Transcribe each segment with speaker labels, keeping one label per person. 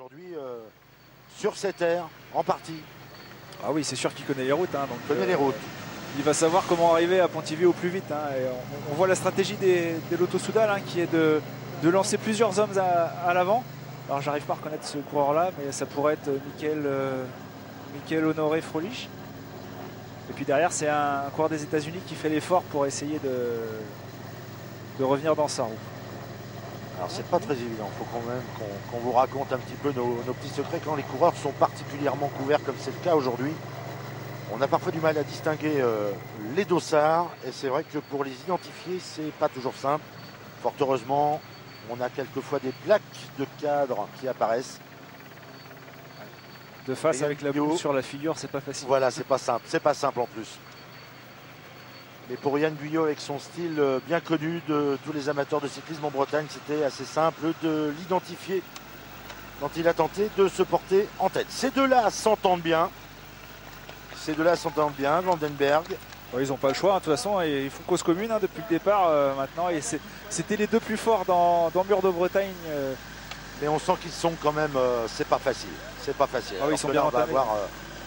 Speaker 1: aujourd'hui sur cette aire, en partie.
Speaker 2: Ah oui, c'est sûr qu'il connaît les routes. Hein, donc,
Speaker 1: il connaît les routes.
Speaker 2: Il va savoir comment arriver à Pontivy au plus vite. Hein, et on voit la stratégie des Lotto Soudal hein, qui est de lancer plusieurs hommes à l'avant. Alors j'arrive pas à reconnaître ce coureur-là, mais ça pourrait être Michael Honoré Frolich. Et puis derrière, c'est un coureur des États-Unis qui fait l'effort pour essayer de revenir dans sa roue.
Speaker 1: Alors c'est pas très évident, il faut quand même qu'on vous raconte un petit peu nos petits secrets quand les coureurs sont particulièrement couverts comme c'est le cas aujourd'hui. On a parfois du mal à distinguer les dossards et c'est vrai que pour les identifier, c'est pas toujours simple. Fort heureusement, on a quelquefois des plaques de cadre qui apparaissent.
Speaker 2: De face avec la boule sur la figure, c'est pas facile.
Speaker 1: Voilà, c'est pas simple en plus. Mais pour Yann Guyot, avec son style bien connu de tous les amateurs de cyclisme en Bretagne, c'était assez simple de l'identifier quand il a tenté de se porter en tête. Ces deux-là s'entendent bien. Vandenberg.
Speaker 2: Ouais, ils n'ont pas le choix, hein, de toute façon, ils font cause commune hein, depuis le départ maintenant. Et c'était les deux plus forts dans Mur de Bretagne.
Speaker 1: Mais on sent qu'ils sont quand même, c'est pas facile. Ah
Speaker 2: oui, ils sont bien entamés.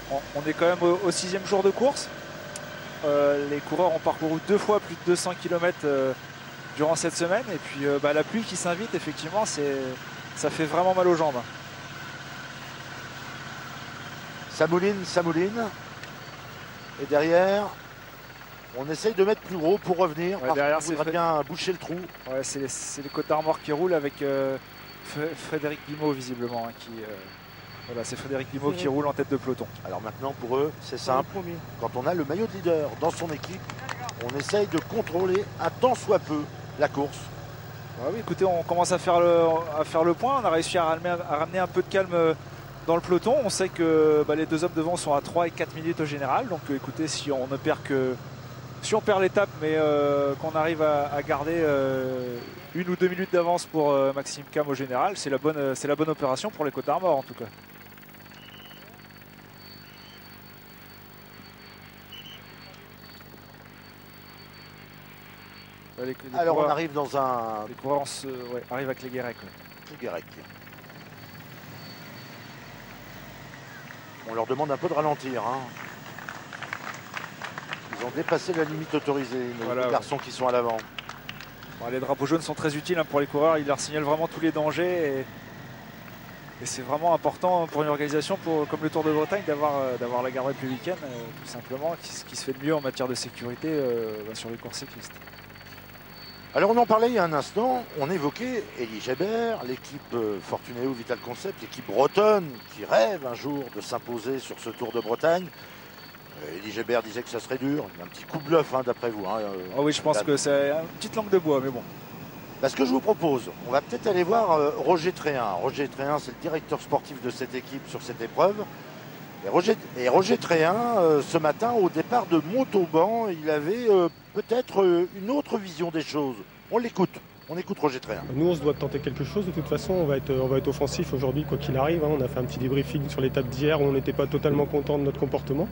Speaker 2: On est quand même au 6e jour de course. Les coureurs ont parcouru 2 fois plus de 200 km durant cette semaine. Et puis la pluie qui s'invite, effectivement, ça fait vraiment mal aux jambes.
Speaker 1: Ça mouline. Et derrière, on essaye de mettre plus gros pour revenir.
Speaker 2: Ouais, derrière,
Speaker 1: on voudrait bien boucher le trou.
Speaker 2: Ouais, c'est les Côtes d'Armor qui roulent avec Frédéric Guimau, visiblement. Hein, voilà, c'est Frédéric Guimau qui roule en tête de peloton.
Speaker 1: Alors maintenant, pour eux, c'est simple. Quand on a le maillot de leader dans son équipe, on essaye de contrôler un tant soit peu la course.
Speaker 2: Ah oui, écoutez, on commence à faire le point. On a réussi à ramener un peu de calme dans le peloton. On sait que les deux hommes devant sont à 3 et 4 minutes au général. Donc écoutez, si on perd l'étape, mais qu'on arrive à garder 1 ou 2 minutes d'avance pour Maxime Cam au général, c'est la bonne opération pour les Côtes d'Armor en tout cas.
Speaker 1: Alors on arrive dans un...
Speaker 2: Les coureurs arrivent avec les Guérec.
Speaker 1: Les Guérec. On leur demande un peu de ralentir. Hein. Ils ont dépassé la limite autorisée, les garçons qui sont à l'avant.
Speaker 2: Bon, les drapeaux jaunes sont très utiles hein, pour les coureurs. Ils leur signalent vraiment tous les dangers. Et c'est vraiment important pour une organisation comme le Tour de Bretagne d'avoir la garde républicaine, tout simplement, ce qui se fait de mieux en matière de sécurité sur les courses cyclistes.
Speaker 1: Alors on en parlait il y a un instant, on évoquait Elie Gébert, l'équipe Fortunéo Vital Concept, l'équipe bretonne qui rêve un jour de s'imposer sur ce Tour de Bretagne. Elie Gébert disait que ça serait dur, un petit coup de bluff hein, d'après vous. Hein,
Speaker 2: oui, je pense que c'est une petite langue de bois, mais bon.
Speaker 1: Ce que je vous propose, on va peut-être aller voir Roger Tréhin. Roger Tréhin, c'est le directeur sportif de cette équipe sur cette épreuve. Et Roger Tréhin, ce matin, au départ de Montauban, il avait peut-être une autre vision des choses. On l'écoute Roger Tréhin.
Speaker 3: Nous, on se doit tenter quelque chose. De toute façon, on va être offensif aujourd'hui, quoi qu'il arrive. Hein. On a fait un petit débriefing sur l'étape d'hier où on n'était pas totalement content de notre comportement.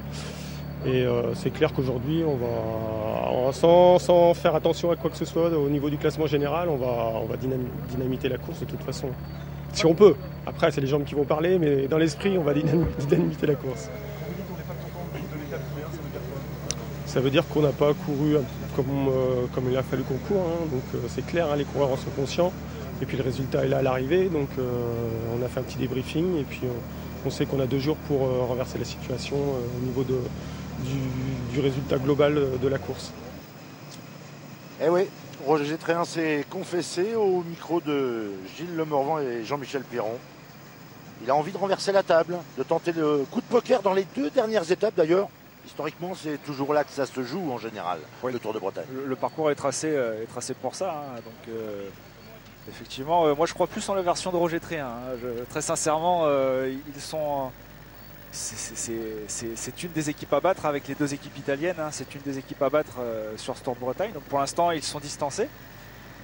Speaker 3: Et c'est clair qu'aujourd'hui, on va sans faire attention à quoi que ce soit au niveau du classement général, on va dynamiter la course de toute façon. Si on peut. Après, c'est les jambes qui vont parler, mais dans l'esprit, on va dynamiter la course. Ça veut dire qu'on n'a pas couru comme il a fallu qu'on court. Hein. Donc c'est clair, hein, les coureurs en sont conscients. Et puis le résultat est là à l'arrivée. Donc on a fait un petit débriefing. Et puis on sait qu'on a 2 jours pour renverser la situation au niveau du résultat global de la course.
Speaker 1: Eh oui, Roger Tréhin s'est confessé au micro de Gilles Lemorvan et Jean-Michel Piron. Il a envie de renverser la table, de tenter le coup de poker dans les 2 dernières étapes d'ailleurs. Historiquement, c'est toujours là que ça se joue en général, oui. Le Tour de Bretagne.
Speaker 2: Le parcours est tracé pour ça. Hein. Donc, effectivement, moi je crois plus en la version de Roger Tréhin. Hein. Très sincèrement, ils sont... C'est une des équipes à battre avec les 2 équipes italiennes. Hein. C'est une des équipes à battre sur ce Tour de Bretagne. Donc pour l'instant, ils sont distancés.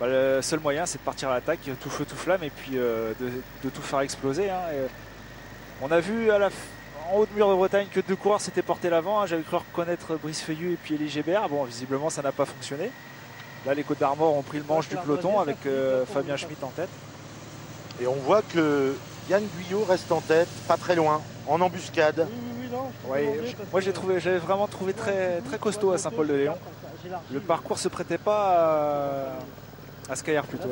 Speaker 2: Le seul moyen, c'est de partir à l'attaque, tout feu, tout flamme, et puis de tout faire exploser. Hein. On a vu en haut de Mur de Bretagne que 2 coureurs s'étaient portés l'avant. Hein. J'avais cru reconnaître Brice Feuillu et puis Elie Gébert. Bon, visiblement, ça n'a pas fonctionné. Là, les Côtes d'Armor ont pris le manche du peloton avec Fabien Schmitt en tête.
Speaker 1: Et on voit que Yann Guyot reste en tête, pas très loin, en embuscade.
Speaker 2: Moi j'avais vraiment trouvé très, très costaud à Saint-Paul-de-Léon. Le parcours se prêtait pas à Skyar plutôt.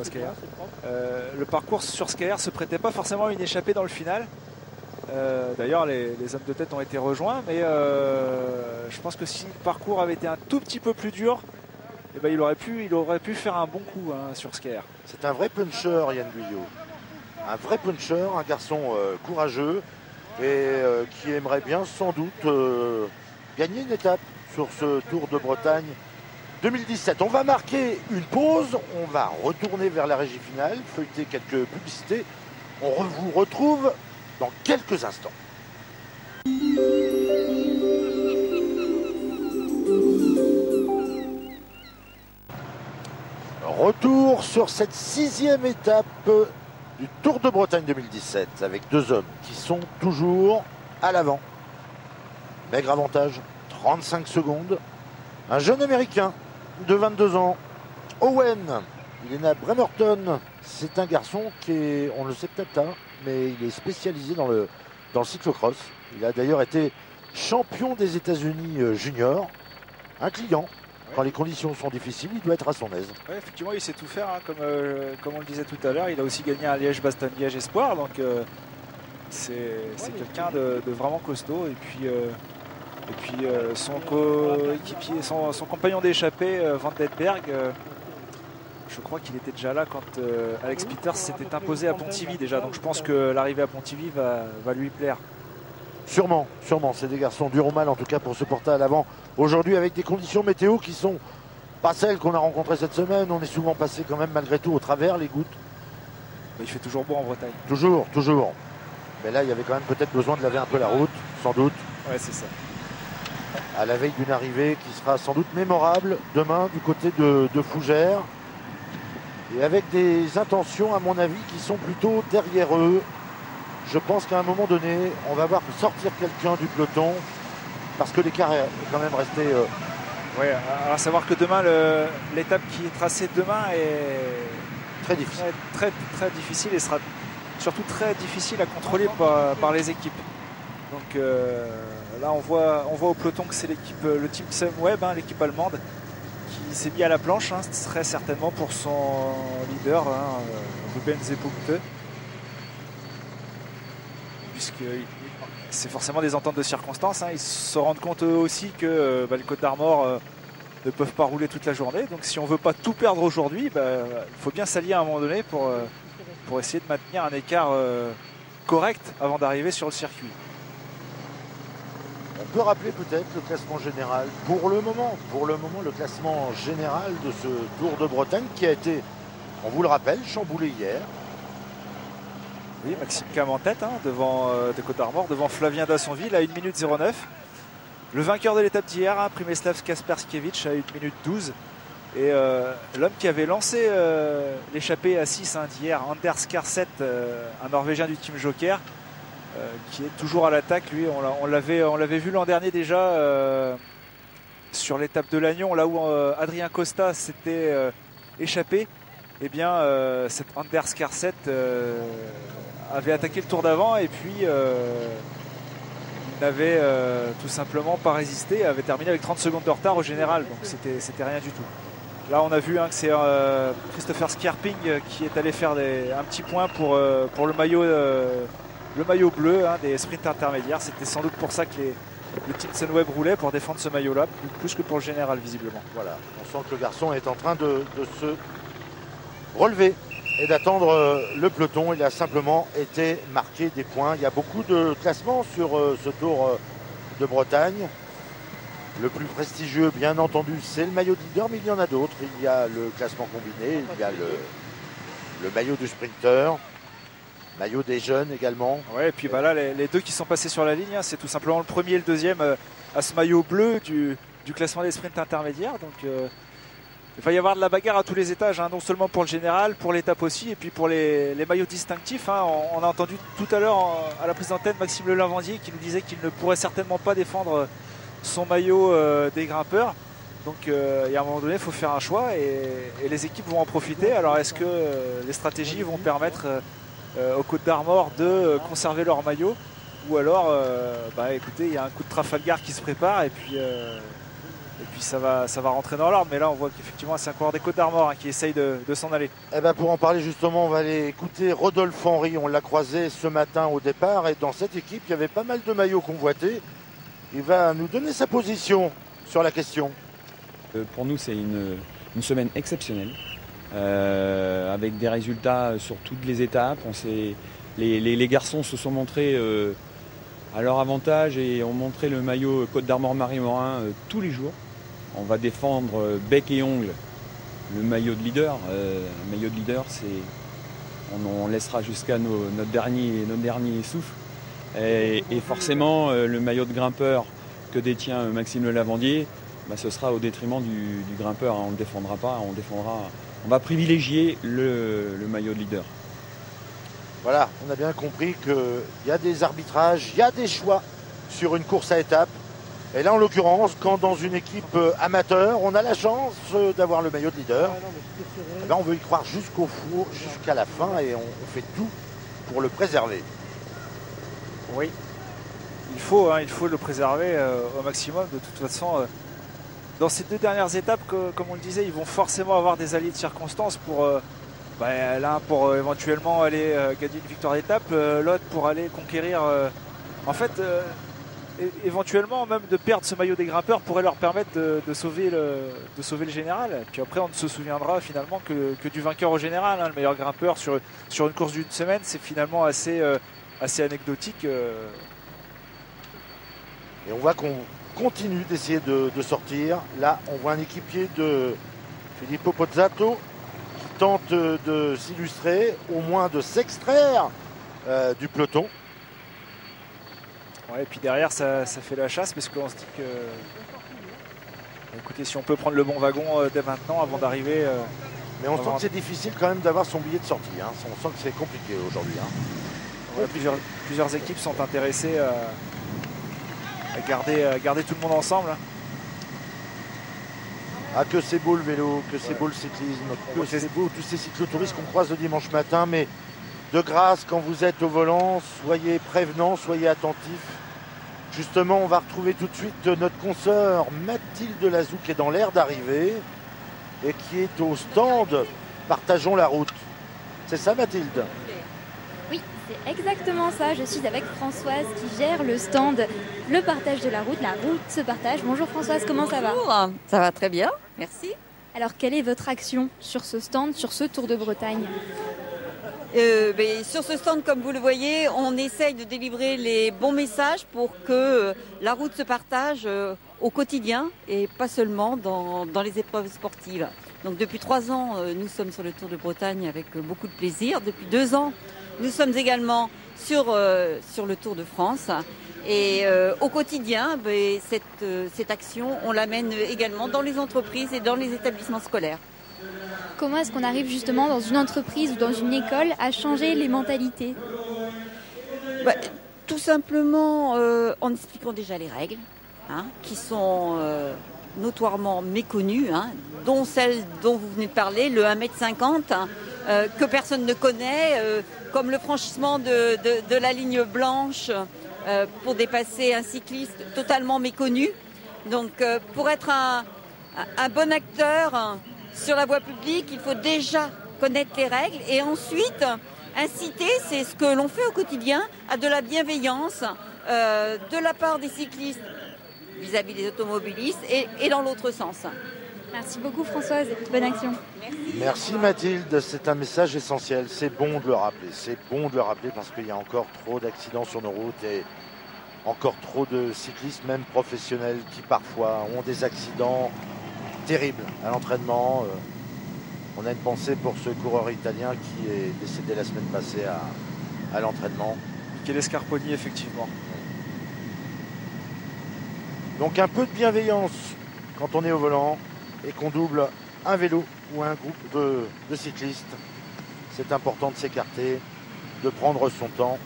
Speaker 2: Le parcours sur Skyar se prêtait pas forcément à une échappée dans le final. D'ailleurs les hommes de tête ont été rejoints, mais je pense que si le parcours avait été un tout petit peu plus dur, eh ben, il aurait pu faire un bon coup sur Skyar.
Speaker 1: C'est un vrai puncher, Yann Guyot. Un vrai puncher, un garçon courageux et qui aimerait bien sans doute gagner une étape sur ce Tour de Bretagne 2017. On va marquer une pause, on va retourner vers la régie finale, feuilleter quelques publicités. On vous retrouve dans quelques instants. Retour sur cette 6e étape du Tour de Bretagne 2017 avec deux hommes qui sont toujours à l'avant. Maigre avantage, 35 secondes. Un jeune américain de 22 ans, Owen, il est né à Bremerton. C'est un garçon qui est, on ne le sait peut-être pas, mais il est spécialisé dans le cyclocross. Il a d'ailleurs été champion des États-Unis junior, un client. Quand les conditions sont difficiles, il doit être à son aise.
Speaker 2: Ouais, effectivement, il sait tout faire, comme on le disait tout à l'heure. Il a aussi gagné un Liège-Bastogne-Liège Espoir, donc c'est quelqu'un de vraiment costaud. Et puis son coéquipier, son compagnon d'échappée, Van Denberg, je crois qu'il était déjà là quand Alex Peters s'était imposé à Pontivy déjà. Donc je pense que l'arrivée à Pontivy va lui plaire.
Speaker 1: Sûrement. C'est des garçons durs au mal, en tout cas, pour se porter à l'avant. Aujourd'hui, avec des conditions météo qui sont pas celles qu'on a rencontrées cette semaine. On est souvent passé quand même, malgré tout, au travers les gouttes.
Speaker 2: Il fait toujours beau en Bretagne.
Speaker 1: Toujours. Mais là, il y avait quand même peut-être besoin de laver un peu la route, sans doute.
Speaker 2: Ouais, c'est ça.
Speaker 1: À la veille d'une arrivée qui sera sans doute mémorable demain du côté de Fougères. Et avec des intentions, à mon avis, qui sont plutôt derrière eux. Je pense qu'à un moment donné, on va voir sortir quelqu'un du peloton parce que l'écart est quand même resté...
Speaker 2: Oui, à savoir que demain, l'étape qui est tracée demain est
Speaker 1: très difficile.
Speaker 2: Très, très difficile et sera surtout très difficile à contrôler par les équipes. Donc là, on voit au peloton que c'est l'équipe, le team Sunweb, l'équipe allemande, qui s'est mis à la planche, très certainement pour son leader, Ruben Zepogte. Puisque c'est forcément des ententes de circonstances. Ils se rendent compte eux aussi que le Côte d'Armor ne peuvent pas rouler toute la journée. Donc si on ne veut pas tout perdre aujourd'hui, il faut bien s'allier à un moment donné pour essayer de maintenir un écart correct avant d'arriver sur le circuit.
Speaker 1: On peut rappeler peut-être le classement général. Pour le moment, le classement général de ce Tour de Bretagne qui a été, on vous le rappelle, chamboulé hier.
Speaker 2: Oui, Maxime Cam en tête devant de Côte d'Armor, devant Flavien Dassonville à 1 minute 09. Le vainqueur de l'étape d'hier, Primislav Kasperskiewicz à 1 minute 12. Et l'homme qui avait lancé l'échappée à 6 d'hier, Anders Karset, un Norvégien du team Joker, qui est toujours à l'attaque. Lui, on l'avait vu l'an dernier déjà sur l'étape de Lannion, là où Adrien Costa s'était échappé. Eh bien, cet Anders Karset avait attaqué le tour d'avant et puis il n'avait tout simplement pas résisté, avait terminé avec 30 secondes de retard au général, donc c'était rien du tout. Là on a vu que c'est Christopher Skierping qui est allé faire un petit point pour le maillot bleu des sprints intermédiaires. C'était sans doute pour ça que le team Sunweb roulait, pour défendre ce maillot là, plus que pour le général visiblement.
Speaker 1: Voilà, on sent que le garçon est en train de se relever et d'attendre le peloton. Il a simplement été marqué des points. Il y a beaucoup de classements sur ce Tour de Bretagne. Le plus prestigieux, bien entendu, c'est le maillot de leader, mais il y en a d'autres. Il y a le classement combiné, il y a le maillot du sprinter, maillot des jeunes également.
Speaker 2: Ouais, et puis là, les deux qui sont passés sur la ligne, c'est tout simplement le premier et le deuxième à ce maillot bleu du classement des sprints intermédiaires. Donc il va y avoir de la bagarre à tous les étages, non seulement pour le général, pour l'étape aussi, et puis pour les maillots distinctifs. On a entendu tout à l'heure à la prise d'antenne Maxime Lelavandier qui nous disait qu'il ne pourrait certainement pas défendre son maillot des grimpeurs. Donc il y a un moment donné, il faut faire un choix et les équipes vont en profiter. Alors est-ce que les stratégies vont permettre aux Côtes d'Armor de conserver leur maillot, ou alors écoutez, il y a un coup de Trafalgar qui se prépare et puis ça va rentrer dans l'ordre. Mais là on voit qu'effectivement c'est un coureur des Côtes d'Armor qui essaye de s'en aller.
Speaker 1: Eh ben, pour en parler justement, on va aller écouter Rodolphe Henry. On l'a croisé ce matin au départ et dans cette équipe il y avait pas mal de maillots convoités. Il va nous donner sa position sur la question.
Speaker 4: Pour nous c'est une semaine exceptionnelle. Avec des résultats sur toutes les étapes. Les garçons se sont montrés à leur avantage et ont montré le maillot Côte d'Armor Marie-Morin tous les jours. On va défendre bec et ongle le maillot de leader. Le maillot de leader, on laissera jusqu'à notre dernier souffle. Et forcément, le maillot de grimpeur que détient Maxime Le Lavandier, ce sera au détriment du grimpeur. On ne le défendra pas, on va privilégier le maillot de leader.
Speaker 1: Voilà, on a bien compris qu'il y a des arbitrages, il y a des choix sur une course à étapes. Et là, en l'occurrence, quand dans une équipe amateur, on a la chance d'avoir le maillot de leader, on veut y croire jusqu'au four, jusqu'à la fin, et on fait tout pour le préserver.
Speaker 2: Oui, il faut le préserver au maximum. De toute façon, dans ces deux dernières étapes, comme on le disait, ils vont forcément avoir des alliés de circonstances pour... l'un pour éventuellement aller gagner une victoire d'étape, l'autre pour aller conquérir. Éventuellement, même de perdre ce maillot des grimpeurs pourrait leur permettre de sauver le général. Et puis après, on ne se souviendra finalement que du vainqueur au général. Le meilleur grimpeur sur une course d'une semaine, c'est finalement assez anecdotique.
Speaker 1: Et on voit qu'on continue d'essayer de sortir. Là, on voit un équipier de Filippo Pozzato tente de s'illustrer, au moins de s'extraire du peloton.
Speaker 2: Ouais, et puis derrière ça fait la chasse parce qu'on se dit que écoutez, si on peut prendre le bon wagon dès maintenant avant d'arriver.
Speaker 1: Mais on sent que c'est difficile quand même d'avoir son billet de sortie. On sent que c'est compliqué aujourd'hui.
Speaker 2: Ouais, plusieurs équipes sont intéressées à garder tout le monde ensemble.
Speaker 1: Ah, que c'est beau le vélo, que c'est beau le cyclisme, que c'est beau tous ces cyclotouristes qu'on croise le dimanche matin, mais de grâce, quand vous êtes au volant, soyez prévenants, soyez attentifs. Justement, on va retrouver tout de suite notre consoeur Mathilde Lazou qui est dans l'air d'arrivée et qui est au stand Partageons la route. C'est ça, Mathilde?
Speaker 5: Oui, c'est exactement ça. Je suis avec Françoise qui gère le stand Le Partage de la route se partage. Bonjour Françoise, comment ça va?
Speaker 6: Bonjour, ça va très bien, merci.
Speaker 5: Alors, quelle est votre action sur ce stand, sur ce Tour de Bretagne?
Speaker 6: Sur ce stand, comme vous le voyez, on essaye de délivrer les bons messages pour que la route se partage au quotidien et pas seulement dans les épreuves sportives. Donc depuis 3 ans, nous sommes sur le Tour de Bretagne avec beaucoup de plaisir. Depuis 2 ans, nous sommes également sur le Tour de France. Et au quotidien, cette action, on l'amène également dans les entreprises et dans les établissements scolaires.
Speaker 5: Comment est-ce qu'on arrive justement dans une entreprise ou dans une école à changer les mentalités?
Speaker 6: Tout simplement en expliquant déjà les règles, qui sont notoirement méconnues, dont celle dont vous venez de parler, le 1,50 m, que personne ne connaît, comme le franchissement de la ligne blanche pour dépasser un cycliste totalement méconnu. Donc pour être un bon acteur sur la voie publique, il faut déjà connaître les règles et ensuite inciter, c'est ce que l'on fait au quotidien, à de la bienveillance de la part des cyclistes vis-à-vis des automobilistes et dans l'autre sens.
Speaker 5: Merci beaucoup Françoise, bonne action.
Speaker 1: Merci Mathilde, c'est un message essentiel, c'est bon de le rappeler, parce qu'il y a encore trop d'accidents sur nos routes et encore trop de cyclistes, même professionnels, qui parfois ont des accidents terribles à l'entraînement. On a une pensée pour ce coureur italien qui est décédé la semaine passée à l'entraînement.
Speaker 2: Michele Scarponi, effectivement.
Speaker 1: Donc un peu de bienveillance quand on est au volant et qu'on double un vélo ou un groupe de cyclistes. C'est important de s'écarter, de prendre son temps.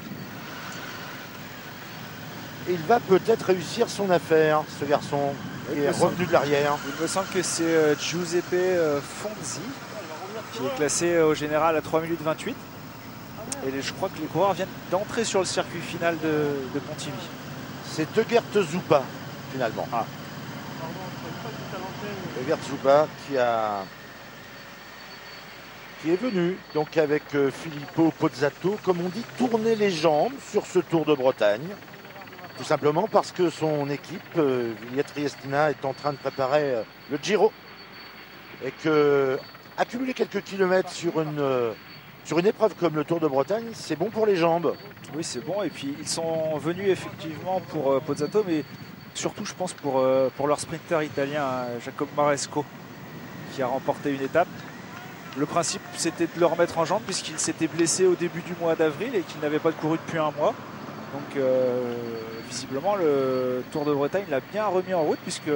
Speaker 1: Et il va peut-être réussir son affaire, ce garçon qui est revenu de l'arrière.
Speaker 2: Il me semble que c'est Giuseppe Fonzi qui est classé au général à 3 minutes 28. Et je crois que les coureurs viennent d'entrer sur le circuit final de Pontivy.
Speaker 1: C'est Tegert Zoupa, finalement.
Speaker 2: Ah.
Speaker 1: Tegert Zoupa qui est venu, donc avec Filippo Pozzato, comme on dit, tourner les jambes sur ce Tour de Bretagne. Tout simplement parce que son équipe, Villa Triestina, est en train de préparer le Giro. Et que accumuler quelques kilomètres sur une épreuve comme le Tour de Bretagne, c'est bon pour les jambes.
Speaker 2: Oui, c'est bon. Et puis ils sont venus effectivement pour Pozzato, mais surtout, je pense, pour leur sprinter italien, Jacob Maresco, qui a remporté une étape. Le principe, c'était de le remettre en jambes puisqu'il s'était blessé au début du mois d'avril et qu'il n'avait pas couru depuis un mois. Donc, visiblement, le Tour de Bretagne l'a bien remis en route puisque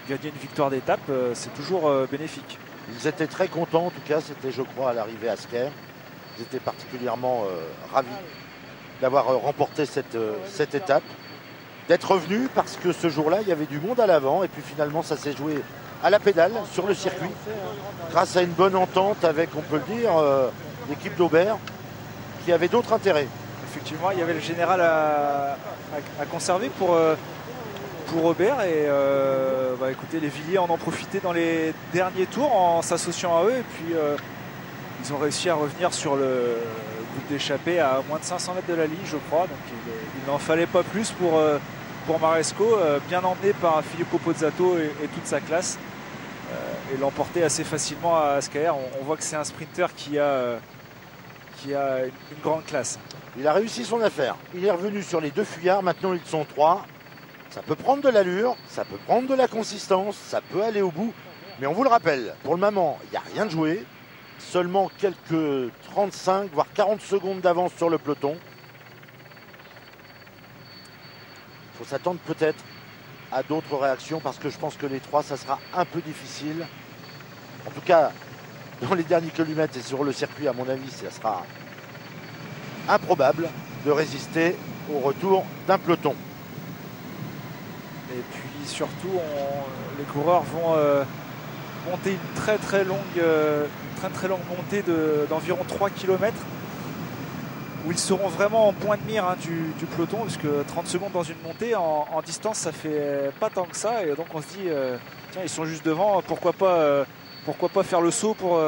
Speaker 2: gagner une victoire d'étape, c'est toujours bénéfique.
Speaker 1: Ils étaient très contents, en tout cas, c'était, je crois, à l'arrivée à Sker. Ils étaient particulièrement ravis d'avoir remporté cette étape, d'être revenus parce que ce jour-là, il y avait du monde à l'avant et puis finalement, ça s'est joué à la pédale sur le circuit grâce à une bonne entente avec, on peut le dire, l'équipe d'Aubert qui avait d'autres intérêts.
Speaker 2: Effectivement, il y avait le général à conserver pour Aubert et écoutez, les Villiers en ont profité dans les derniers tours en s'associant à eux et puis ils ont réussi à revenir sur le groupe d'échappée à moins de 500 mètres de la ligne, je crois. Donc il n'en fallait pas plus pour Maresco, bien emmené par Filippo Pozzato et toute sa classe, et l'emporter assez facilement à Sker. On voit que c'est un sprinter qui a une grande classe.
Speaker 1: Il a réussi son affaire. Il est revenu sur les deux fuyards. Maintenant, ils sont 3. Ça peut prendre de l'allure, ça peut prendre de la consistance, ça peut aller au bout. Mais on vous le rappelle, pour le moment, il n'y a rien de joué. Seulement quelques 35, voire 40 secondes d'avance sur le peloton. Il faut s'attendre peut-être à d'autres réactions parce que je pense que les 3, ça sera un peu difficile. En tout cas, dans les derniers kilomètres et sur le circuit, à mon avis, ça sera improbable de résister au retour d'un peloton.
Speaker 2: Et puis surtout, les coureurs vont monter une très longue montée d'environ 3 km où ils seront vraiment en point de mire du peloton, puisque 30 secondes dans une montée en distance, ça fait pas tant que ça, et donc on se dit tiens, ils sont juste devant, pourquoi pas faire le saut pour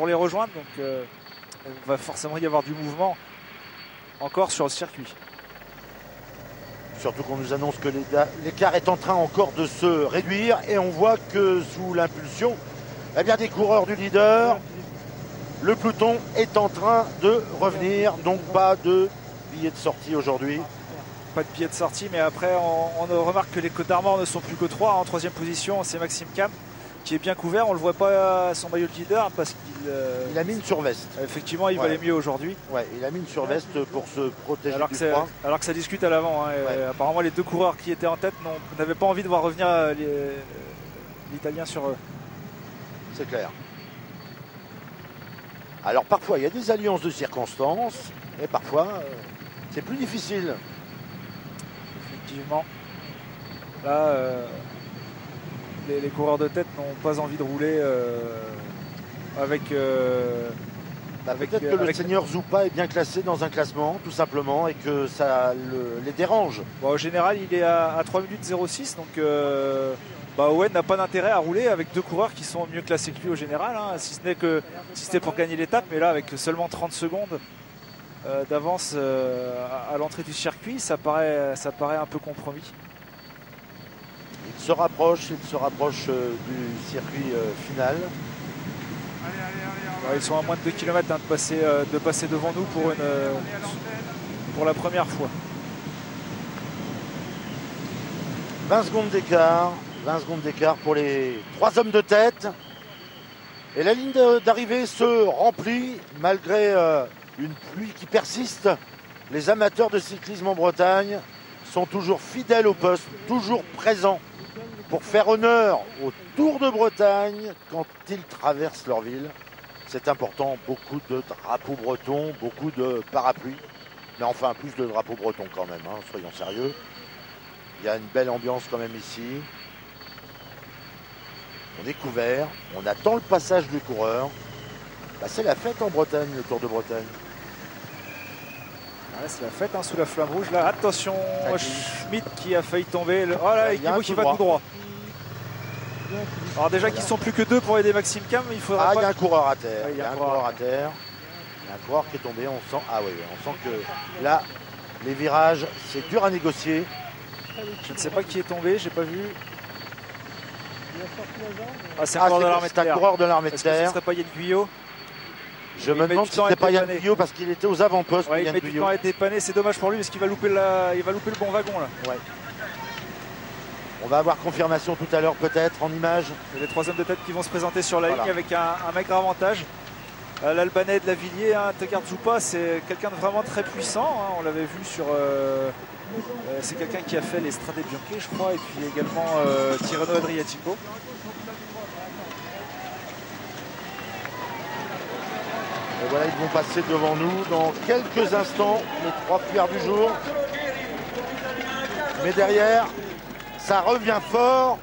Speaker 2: les rejoindre. Donc il va forcément y avoir du mouvement encore sur le circuit.
Speaker 1: Surtout qu'on nous annonce que l'écart est en train encore de se réduire et on voit que sous l'impulsion des coureurs du leader, le peloton est en train de revenir. Donc pas de billet de sortie aujourd'hui.
Speaker 2: Pas de billet de sortie, mais après on remarque que les Côtes d'Armor ne sont plus que 3. En troisième position, c'est Maxime Cam qui est bien couvert. On ne le voit pas à son maillot de leader parce qu'il
Speaker 1: a mis une surveste.
Speaker 2: Effectivement, il valait mieux aujourd'hui.
Speaker 1: Ouais, il a mis une surveste pour se protéger du froid.
Speaker 2: Alors que ça discute à l'avant. Apparemment, les deux coureurs qui étaient en tête n'avaient pas envie de voir revenir l'Italien sur eux.
Speaker 1: C'est clair. Alors parfois, il y a des alliances de circonstances et parfois, c'est plus difficile.
Speaker 2: Effectivement. Là, les coureurs de tête n'ont pas envie de rouler avec...
Speaker 1: Peut-être que le seigneur Zoupa est bien classé dans un classement, tout simplement, et que ça les dérange.
Speaker 2: Bon, au général, il est à 3 minutes 06, donc Owen n'a pas d'intérêt à rouler avec deux coureurs qui sont mieux classés que lui au général, si ce n'est pour gagner l'étape, mais là, avec seulement 30 secondes d'avance à l'entrée du circuit, ça paraît un peu compromis.
Speaker 1: Il se rapproche du circuit final.
Speaker 2: Ils sont à moins de 2 km de passer devant nous pour la première fois.
Speaker 1: 20 secondes d'écart pour les 3 hommes de tête. Et la ligne d'arrivée se remplit malgré une pluie qui persiste. Les amateurs de cyclisme en Bretagne sont toujours fidèles au poste, toujours présents pour faire honneur au Tour de Bretagne quand ils traversent leur ville. C'est important, beaucoup de drapeaux bretons, beaucoup de parapluies. Mais enfin, plus de drapeaux bretons quand même, soyons sérieux. Il y a une belle ambiance quand même ici. On est couvert, on attend le passage du coureur. C'est la fête en Bretagne, le Tour de Bretagne.
Speaker 2: Ouais, c'est la fête hein, sous la flamme rouge là. Attention, Schmitt qui a failli tomber. Oh là, Equibo qui va tout droit. Alors déjà qu'ils sont plus que 2 pour aider Maxime Cam, il faudra.
Speaker 1: Ah, il y a un coureur à terre.
Speaker 2: Ouais,
Speaker 1: Il y a un coureur à terre. Il y a un coureur qui est tombé. On sent. Ah oui, on sent que là, les virages, c'est dur à négocier.
Speaker 2: Je ne sais pas qui est tombé, j'ai pas vu. Ah, c'est un
Speaker 1: coureur de l'armée de
Speaker 2: Est-ce que ce
Speaker 1: terre.
Speaker 2: ne serait pas Yann Guyot?
Speaker 1: Je me demande si c'était pas Yann Guyot parce qu'il était aux avant-postes.
Speaker 2: Ouais, il met du temps à être dépanné, c'est dommage pour lui parce qu'il va louper le bon wagon là.
Speaker 1: Ouais. On va avoir confirmation tout à l'heure peut-être en image.
Speaker 2: Il y a les 3 hommes de tête qui vont se présenter sur la
Speaker 1: Voilà.
Speaker 2: ligne avec un maigre avantage. L'Albanais de Lavilliers, hein, Tekard Zoupa, c'est quelqu'un de vraiment très puissant. Hein, on l'avait vu sur. C'est quelqu'un qui a fait les Strade Bianche, je crois, et puis également Tirreno Adriatico.
Speaker 1: Et voilà, ils vont passer devant nous dans quelques instants, les 3 fuyards du jour. Mais derrière, ça revient fort.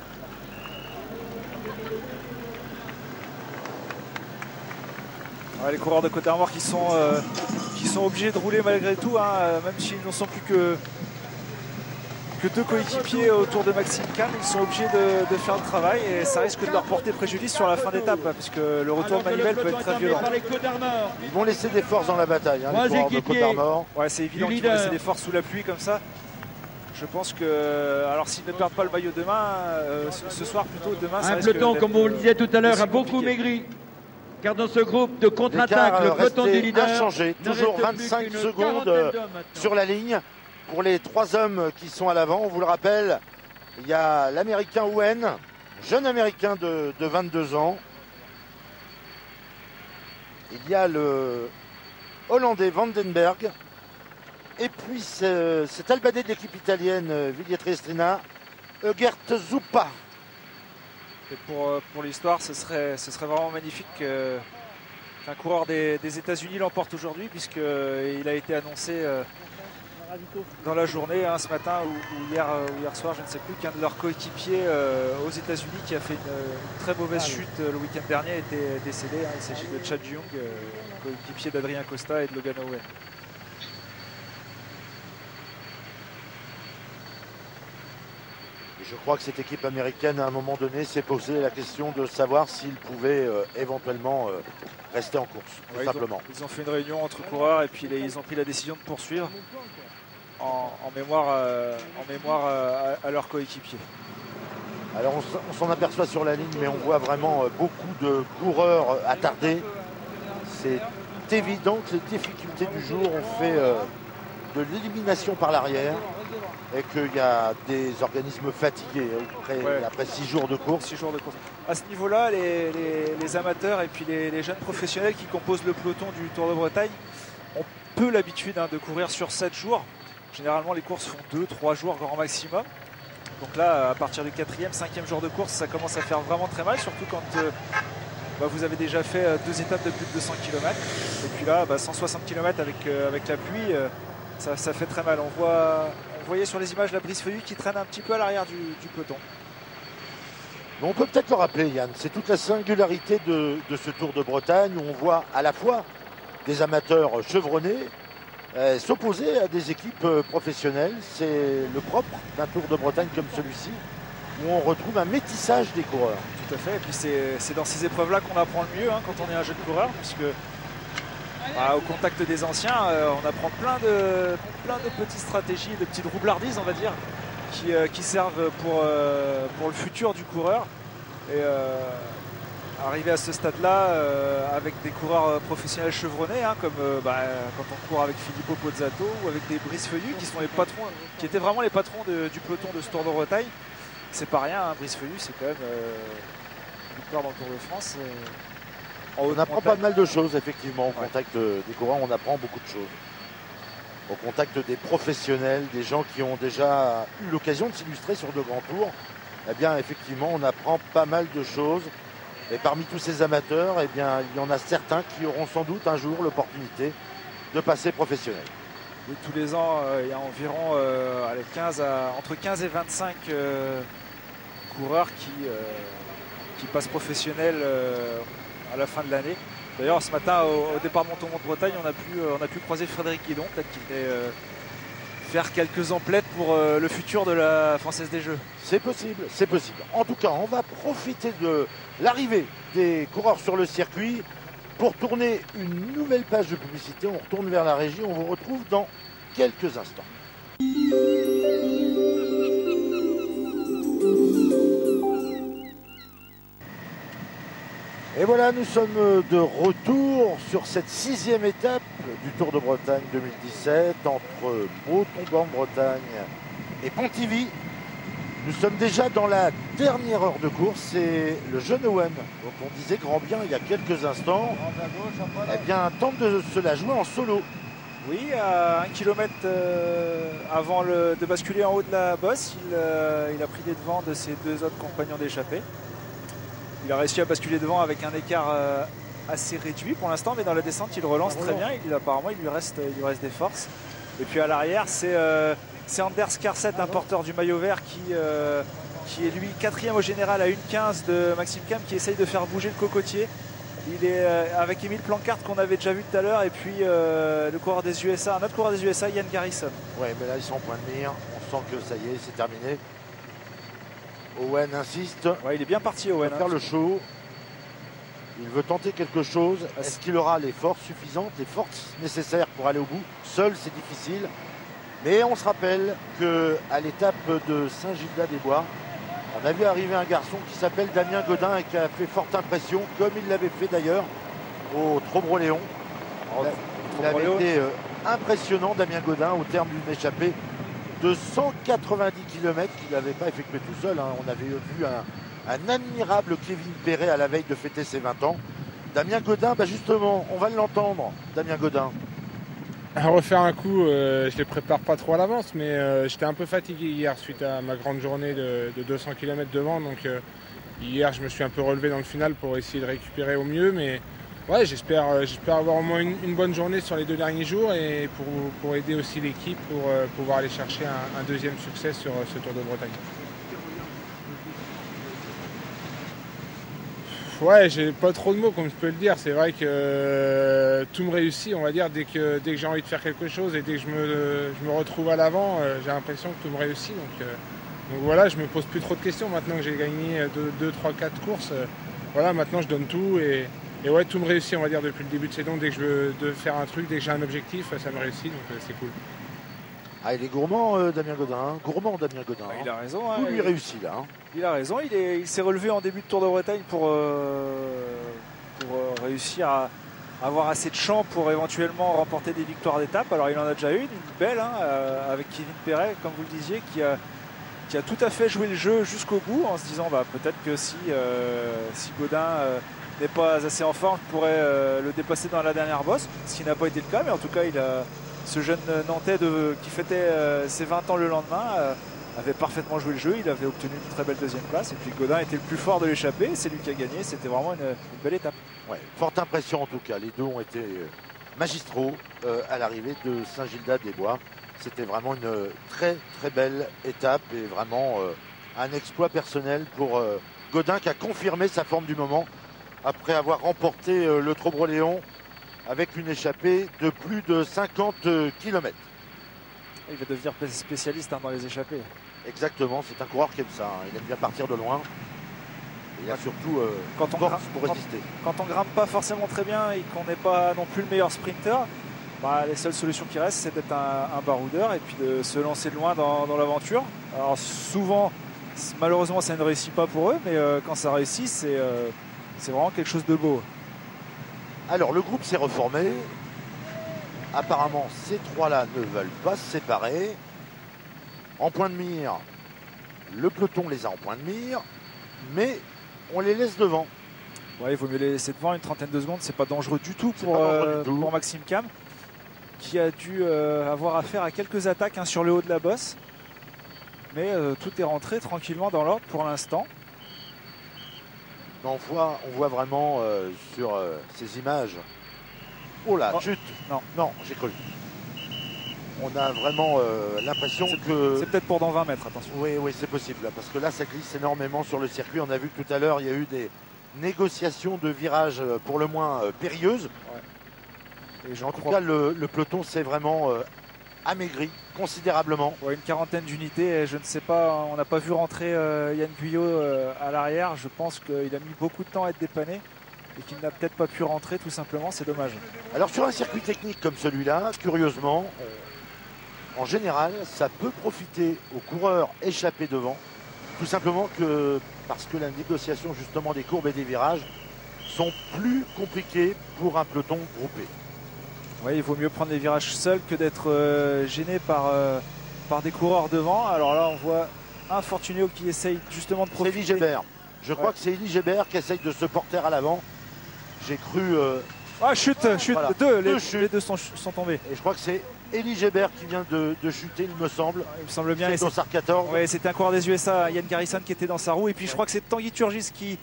Speaker 2: Ouais, les coureurs de Côte d'Armor qui sont obligés de rouler malgré tout, hein, même s'ils ne sont plus que 2 coéquipiers autour de Maxime Cam, ils sont obligés de faire le travail et ça risque de leur porter préjudice sur la fin d'étape puisque le retour de manivelle peut être très violent.
Speaker 1: Ils vont laisser des forces dans la bataille, hein, les coureurs de Côte d'Armor.
Speaker 2: Ouais, c'est évident qu'ils vont laisser des forces sous la pluie comme ça. Je pense que, alors s'ils ne perdent pas le maillot demain, ce soir plutôt, demain, ça
Speaker 7: un peloton, comme on le disait tout à l'heure, a beaucoup maigri. Car dans ce groupe de contre-attaque, le peloton du leader
Speaker 1: inchangé, toujours 25 secondes sur la ligne. Pour les 3 hommes qui sont à l'avant, on vous le rappelle, il y a l'Américain Owen, jeune Américain de 22 ans. Il y a le Hollandais Vandenberg. Et puis cet Albanais de l'équipe italienne, Villiers-Triestrina, Egert Zoupa.
Speaker 2: Et pour l'histoire, ce serait vraiment magnifique qu'un coureur des États-Unis l'emporte aujourd'hui, puisqu'il a été annoncé dans la journée, hein, ce matin ou hier soir, je ne sais plus, qu'un de leurs coéquipiers aux États-Unis qui a fait une très mauvaise chute le week-end dernier était décédé. Hein. Il s'agit de Chad Young, coéquipier d'Adrien Costa et de Logan Owen.
Speaker 1: Je crois que cette équipe américaine, à un moment donné, s'est posé la question de savoir s'ils pouvaient éventuellement rester en course, tout simplement.
Speaker 2: Ils ont fait une réunion entre coureurs et puis ils ont pris la décision de poursuivre en mémoire à leurs coéquipiers.
Speaker 1: Alors on s'en aperçoit sur la ligne, mais on voit vraiment beaucoup de coureurs attardés. C'est évident que les difficultés du jour ont fait de l'élimination par l'arrière. Et qu'il y a des organismes fatigués après 6 jours de course.
Speaker 2: 6 jours de course. À ce niveau-là, les amateurs et puis les jeunes professionnels qui composent le peloton du Tour de Bretagne ont peu l'habitude de courir sur 7 jours. Généralement, les courses font 2-3 jours grand maximum. Donc là, à partir du 4e, 5e jour de course, ça commence à faire vraiment très mal, surtout quand vous avez déjà fait 2 étapes de plus de 200 km. Et puis là, 160 km avec la pluie, ça fait très mal. Vous voyez sur les images la brise feuillue qui traîne un petit peu à l'arrière du peloton.
Speaker 1: Mais on peut peut-être le rappeler, Yann, c'est toute la singularité de ce Tour de Bretagne où on voit à la fois des amateurs chevronnés s'opposer à des équipes professionnelles. C'est le propre d'un Tour de Bretagne comme celui-ci où on retrouve un métissage des coureurs.
Speaker 2: Tout à fait, et puis c'est dans ces épreuves-là qu'on apprend le mieux quand on est un jeune coureur, puisque au contact des anciens, on apprend plein de petites stratégies, de petites roublardises, on va dire, qui servent pour le futur du coureur. Et arriver à ce stade-là, avec des coureurs professionnels chevronnés, comme quand on court avec Filippo Pozzato ou avec des Brice Feuillu, qui sont les patrons, qui étaient vraiment les patrons du peloton de ce Tour de Bretagne. C'est pas rien, Brice Feuillu, c'est quand même une victoire dans le Tour de France.
Speaker 1: On apprend pas mal de choses, effectivement, au contact des coureurs, on apprend beaucoup de choses. Au contact des professionnels, des gens qui ont déjà eu l'occasion de s'illustrer sur de grands tours, eh bien, effectivement, on apprend pas mal de choses. Et parmi tous ces amateurs, eh bien, il y en a certains qui auront sans doute un jour l'opportunité de passer professionnel.
Speaker 2: Et tous les ans, il y a environ entre 15 et 25 coureurs qui passent professionnels à la fin de l'année. D'ailleurs, ce matin, au départ Monton-Bretagne, on a pu croiser Frédéric Guidon, peut-être qu'il venait faire quelques emplettes pour le futur de la Française des Jeux.
Speaker 1: C'est possible, c'est possible. En tout cas, on va profiter de l'arrivée des coureurs sur le circuit pour tourner une nouvelle page de publicité. On retourne vers la régie, on vous retrouve dans quelques instants. Et voilà, nous sommes de retour sur cette 6e étape du Tour de Bretagne 2017 entre Montauban-Bretagne et Pontivy. Nous sommes déjà dans la dernière heure de course et le jeune Owen, dont on disait grand bien il y a quelques instants, eh bien, tente de se la jouer en solo.
Speaker 2: Oui, à 1 km avant de basculer en haut de la bosse, il a pris les devants de ses 2 autres compagnons d'échappée. Il a réussi à basculer devant avec un écart assez réduit pour l'instant, mais dans la descente il relance très bien. Apparemment il lui reste des forces. Et puis à l'arrière c'est Anders Karset, un porteur du maillot vert qui est lui 4e au général à 1,15 de Maxime Cam, qui essaye de faire bouger le cocotier. Il est avec Émile Plancart qu'on avait déjà vu tout à l'heure, et puis le coureur des USA, un autre coureur des USA, Yann Garrison.
Speaker 1: Ouais, mais là ils sont en point de mire, on sent que ça y est, c'est terminé. Owen insiste.
Speaker 2: Ouais, il est bien parti, Owen.
Speaker 1: Il veut faire le show. Il veut tenter quelque chose. Est-ce qu'il aura les forces suffisantes, les forces nécessaires pour aller au bout? Seul, c'est difficile. Mais on se rappelle qu'à l'étape de Saint-Gildas-des-Bois, on a vu arriver un garçon qui s'appelle Damien Godin et qui a fait forte impression, comme il l'avait fait d'ailleurs au Trobreau-Léon. Il avait été impressionnant, Damien Godin, au terme d'une échappée de 190 km qu'il n'avait pas effectué tout seul. On avait vu un admirable Kevin Perret à la veille de fêter ses 20 ans. Damien Godin, justement, on va l'entendre, Damien Godin.
Speaker 8: À refaire un coup, je ne les prépare pas trop à l'avance, mais j'étais un peu fatigué hier suite à ma grande journée de 200 km devant. Donc hier, je me suis un peu relevé dans le final pour essayer de récupérer au mieux. Mais ouais, j'espère avoir au moins une bonne journée sur les 2 derniers jours et pour aider aussi l'équipe pour pouvoir aller chercher un deuxième succès sur ce Tour de Bretagne. Ouais, j'ai pas trop de mots comme je peux le dire. C'est vrai que tout me réussit, on va dire, dès que j'ai envie de faire quelque chose et dès que je me retrouve à l'avant, j'ai l'impression que tout me réussit. Donc voilà, je me pose plus trop de questions maintenant que j'ai gagné 2, 3, 4 courses. Voilà, maintenant je donne tout et ouais, tout me réussit, on va dire, depuis le début de saison. Dès que je veux faire un truc, dès que j'ai un objectif, ça me réussit, donc c'est cool.
Speaker 1: Ah, il est gourmand, Damien Godin. Gourmand, Damien Godin.
Speaker 2: Il a raison.
Speaker 1: Tout lui réussit là.
Speaker 2: Il a raison. Il s'est relevé en début de Tour de Bretagne pour réussir à avoir assez de champ pour éventuellement remporter des victoires d'étape. Alors il en a déjà une belle, avec Kevin Perret, comme vous le disiez, qui a tout à fait joué le jeu jusqu'au bout, en se disant peut-être que si Godin n'est pas assez en forme, je pourrais le dépasser dans la dernière bosse, ce qui n'a pas été le cas, mais en tout cas ce jeune Nantais qui fêtait ses 20 ans le lendemain avait parfaitement joué le jeu, il avait obtenu une très belle 2e place, et puis Godin était le plus fort de l'échappée, c'est lui qui a gagné, c'était vraiment une belle étape.
Speaker 1: Ouais, forte impression en tout cas, les deux ont été magistraux à l'arrivée de Saint-Gildas-des-Bois. C'était vraiment une très très belle étape et vraiment un exploit personnel pour Godin, qui a confirmé sa forme du moment après avoir remporté le Trobreau-Léon avec une échappée de plus de 50 km.
Speaker 2: Il va devenir spécialiste dans les échappées.
Speaker 1: Exactement, c'est un coureur qui aime ça, il aime bien partir de loin. Il a surtout force pour résister.
Speaker 2: Quand on grimpe pas forcément très bien et qu'on n'est pas non plus le meilleur sprinter, les seules solutions qui restent, c'est d'être un baroudeur et puis de se lancer de loin dans l'aventure. Alors souvent, malheureusement, ça ne réussit pas pour eux, mais quand ça réussit, c'est vraiment quelque chose de beau.
Speaker 1: Alors le groupe s'est reformé. Apparemment, ces trois-là ne veulent pas se séparer. En point de mire, le peloton les a en point de mire, mais on les laisse devant.
Speaker 2: Ouais, il vaut mieux les laisser devant, une trentaine de secondes, c'est pas dangereux du tout pour Maxime Cam, qui a dû avoir affaire à quelques attaques sur le haut de la bosse. Mais tout est rentré tranquillement dans l'ordre pour l'instant.
Speaker 1: On voit vraiment sur ces images. Oh là, chute. Non, j'ai cru. On a vraiment l'impression que...
Speaker 2: C'est peut-être pour dans 20 mètres, attention.
Speaker 1: Oui, c'est possible. Parce que là, ça glisse énormément sur le circuit. On a vu que tout à l'heure, il y a eu négociation de virage pour le moins périlleuse.
Speaker 2: Ouais. Et
Speaker 1: en tout cas, le peloton s'est vraiment amaigri considérablement.
Speaker 2: Ouais, une quarantaine d'unités, je ne sais pas, on n'a pas vu rentrer Yann Guyot à l'arrière. Je pense qu'il a mis beaucoup de temps à être dépanné et qu'il n'a peut-être pas pu rentrer tout simplement, c'est dommage. Alors
Speaker 1: sur un circuit technique comme celui-là, curieusement, en général, ça peut profiter aux coureurs échappés devant, tout simplement parce que la négociation justement des courbes et des virages sont plus compliquées pour un peloton groupé.
Speaker 2: Oui, il vaut mieux prendre les virages seul que d'être gêné par des coureurs devant. Alors là, on voit un Fortunéo qui essaye justement de profiter.
Speaker 1: C'est Elie Gébert. Je crois que c'est Elie Gébert qui essaye de se porter à l'avant. J'ai cru...
Speaker 2: Ah, chute, voilà. Les deux sont tombés.
Speaker 1: Et je crois que c'est Elie Gébert qui vient de chuter, il me semble.
Speaker 2: Il me semble bien.
Speaker 1: C'est Dossard 14.
Speaker 2: Oui, c'était un coureur des USA, Yann Garrison, qui était dans sa roue. Et puis je crois que c'est Tanguy Turgis qui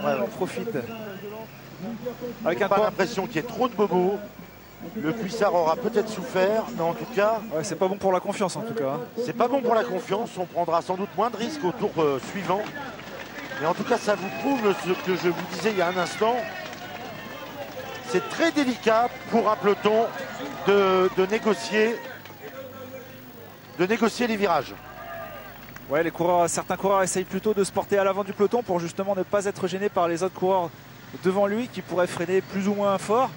Speaker 2: en profite.
Speaker 1: Avec pas l'impression qu'il y ait trop de bobos. Le Cuissard aura peut-être souffert, mais en tout cas...
Speaker 2: Ouais, c'est pas bon pour la confiance en tout cas.
Speaker 1: C'est pas bon pour la confiance, on prendra sans doute moins de risques au tour suivant. Mais en tout cas, ça vous prouve ce que je vous disais il y a un instant. C'est très délicat pour un peloton de négocier les virages.
Speaker 2: Ouais, certains coureurs essayent plutôt de se porter à l'avant du peloton pour justement ne pas être gênés par les autres coureurs devant lui qui pourraient freiner plus ou moins fort.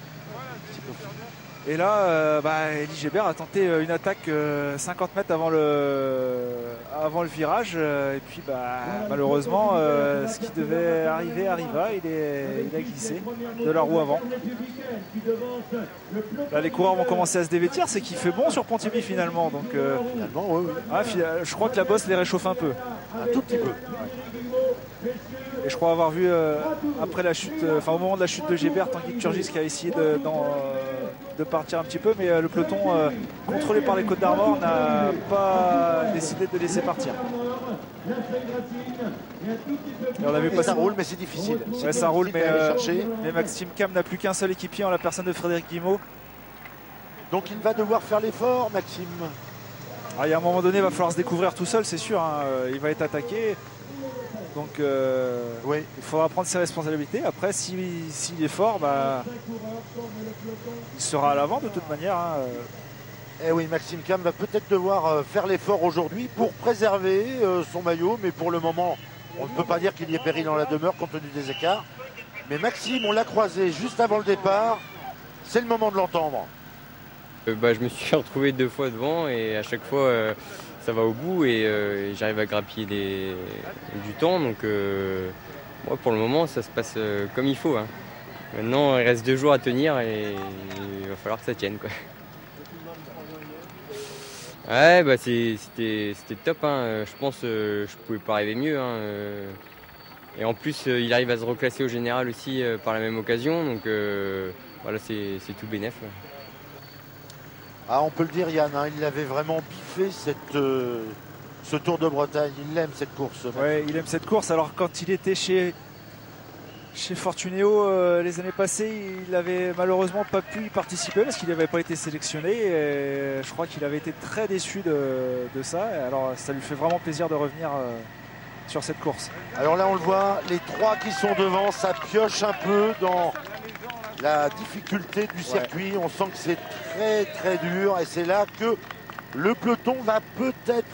Speaker 2: Et là, Elie Gébert a tenté une attaque 50 mètres avant le virage. Et puis malheureusement, ce qui devait arriver arriva. Il a glissé de la roue avant. Là, les coureurs vont commencer à se dévêtir. C'est qu'il fait bon sur Pontivy finalement. Donc,
Speaker 1: finalement, oui.
Speaker 2: Je crois que la bosse les réchauffe un peu.
Speaker 1: Un tout petit peu.
Speaker 2: Et je crois avoir vu après la chute, au moment de la chute de Gébert, Tanguy Turgis qui a essayé de partir un petit peu, mais le peloton contrôlé par les Côtes d'Armor n'a pas décidé de laisser partir. Et on a vu
Speaker 1: ça roule, mais c'est difficile.
Speaker 2: Ouais, ça roule, mais Maxime Cam n'a plus qu'un seul équipier en la personne de Frédéric Guimau.
Speaker 1: Donc il va devoir faire l'effort, Maxime.
Speaker 2: Il y a un moment donné, il va falloir se découvrir tout seul, c'est sûr. Il va être attaqué. Donc il faudra prendre ses responsabilités. Après, s'il est fort, il sera à l'avant de toute manière.
Speaker 1: Eh oui, Maxime Cam va peut-être devoir faire l'effort aujourd'hui pour préserver son maillot. Mais pour le moment, on ne peut pas dire qu'il y ait péril dans la demeure compte tenu des écarts. Mais Maxime, on l'a croisé juste avant le départ. C'est le moment de l'entendre.
Speaker 9: Je me suis retrouvé 2 fois devant et à chaque fois... ça va au bout et j'arrive à grappiller du temps. Donc moi, pour le moment, ça se passe comme il faut. Maintenant, il reste 2 jours à tenir et il va falloir que ça tienne, quoi. Ouais, c'était top. Je pense que je pouvais pas rêver mieux. Et en plus, il arrive à se reclasser au général aussi par la même occasion. Donc voilà, c'est tout bénef.
Speaker 1: On peut le dire, Yann, il avait vraiment biffé ce Tour de Bretagne. Il aime cette course.
Speaker 2: Oui, il aime cette course. Alors quand il était chez Fortunéo les années passées, il n'avait malheureusement pas pu y participer parce qu'il n'avait pas été sélectionné. Et je crois qu'il avait été très déçu de ça. Et alors ça lui fait vraiment plaisir de revenir sur cette course.
Speaker 1: Alors là, on le voit, les 3 qui sont devant, ça pioche un peu dans la difficulté du circuit. On sent que c'est très très dur et c'est là que le peloton va peut-être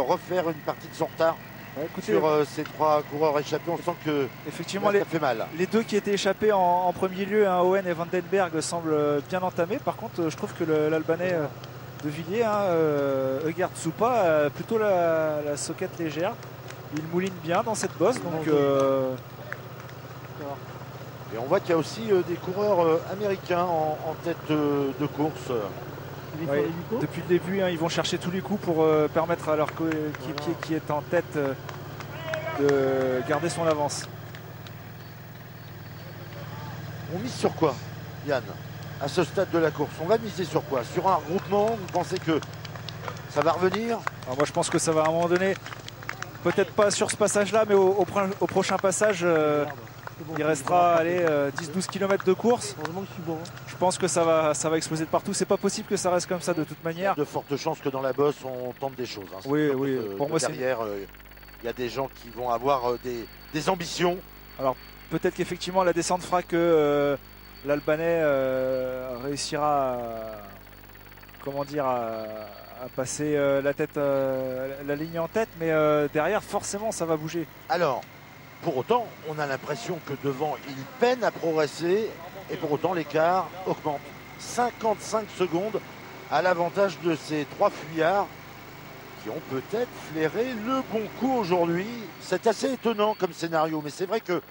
Speaker 1: refaire une partie de son retard sur ces 3 coureurs échappés. On sent que
Speaker 2: effectivement
Speaker 1: ça fait mal.
Speaker 2: Les 2 qui étaient échappés en premier lieu, Owen et Vandenberg, semblent bien entamés. Par contre, je trouve que l'Albanais de Villiers, Egert Soupa, a plutôt la soquette légère. Il mouline bien dans cette bosse. Donc
Speaker 1: et on voit qu'il y a aussi des coureurs américains en tête de course.
Speaker 2: Ouais, depuis le début, ils vont chercher tous les coups pour permettre à leur coéquipier qui est en tête de garder son avance.
Speaker 1: On mise sur quoi, Yann, à ce stade de la course? On va miser sur quoi? Sur un regroupement? Vous pensez que ça va revenir?
Speaker 2: Moi, je pense que ça va à un moment donné, peut-être pas sur ce passage-là, mais au prochain passage... il restera 10-12 km de course. Je pense que ça va exploser de partout. C'est pas possible que ça reste comme ça de toute manière.
Speaker 1: Il y a de fortes chances que dans la bosse on tente des choses.
Speaker 2: Oui. Pour moi,
Speaker 1: derrière, il y a des gens qui vont avoir des ambitions.
Speaker 2: Alors peut-être qu'effectivement la descente fera que l'Albanais réussira à passer la ligne en tête, mais derrière forcément ça va bouger.
Speaker 1: Alors, pour autant, on a l'impression que devant, il peine à progresser et pour autant l'écart augmente. 55 secondes à l'avantage de ces 3 fuyards qui ont peut-être flairé le bon coup aujourd'hui. C'est assez étonnant comme scénario, mais c'est vrai que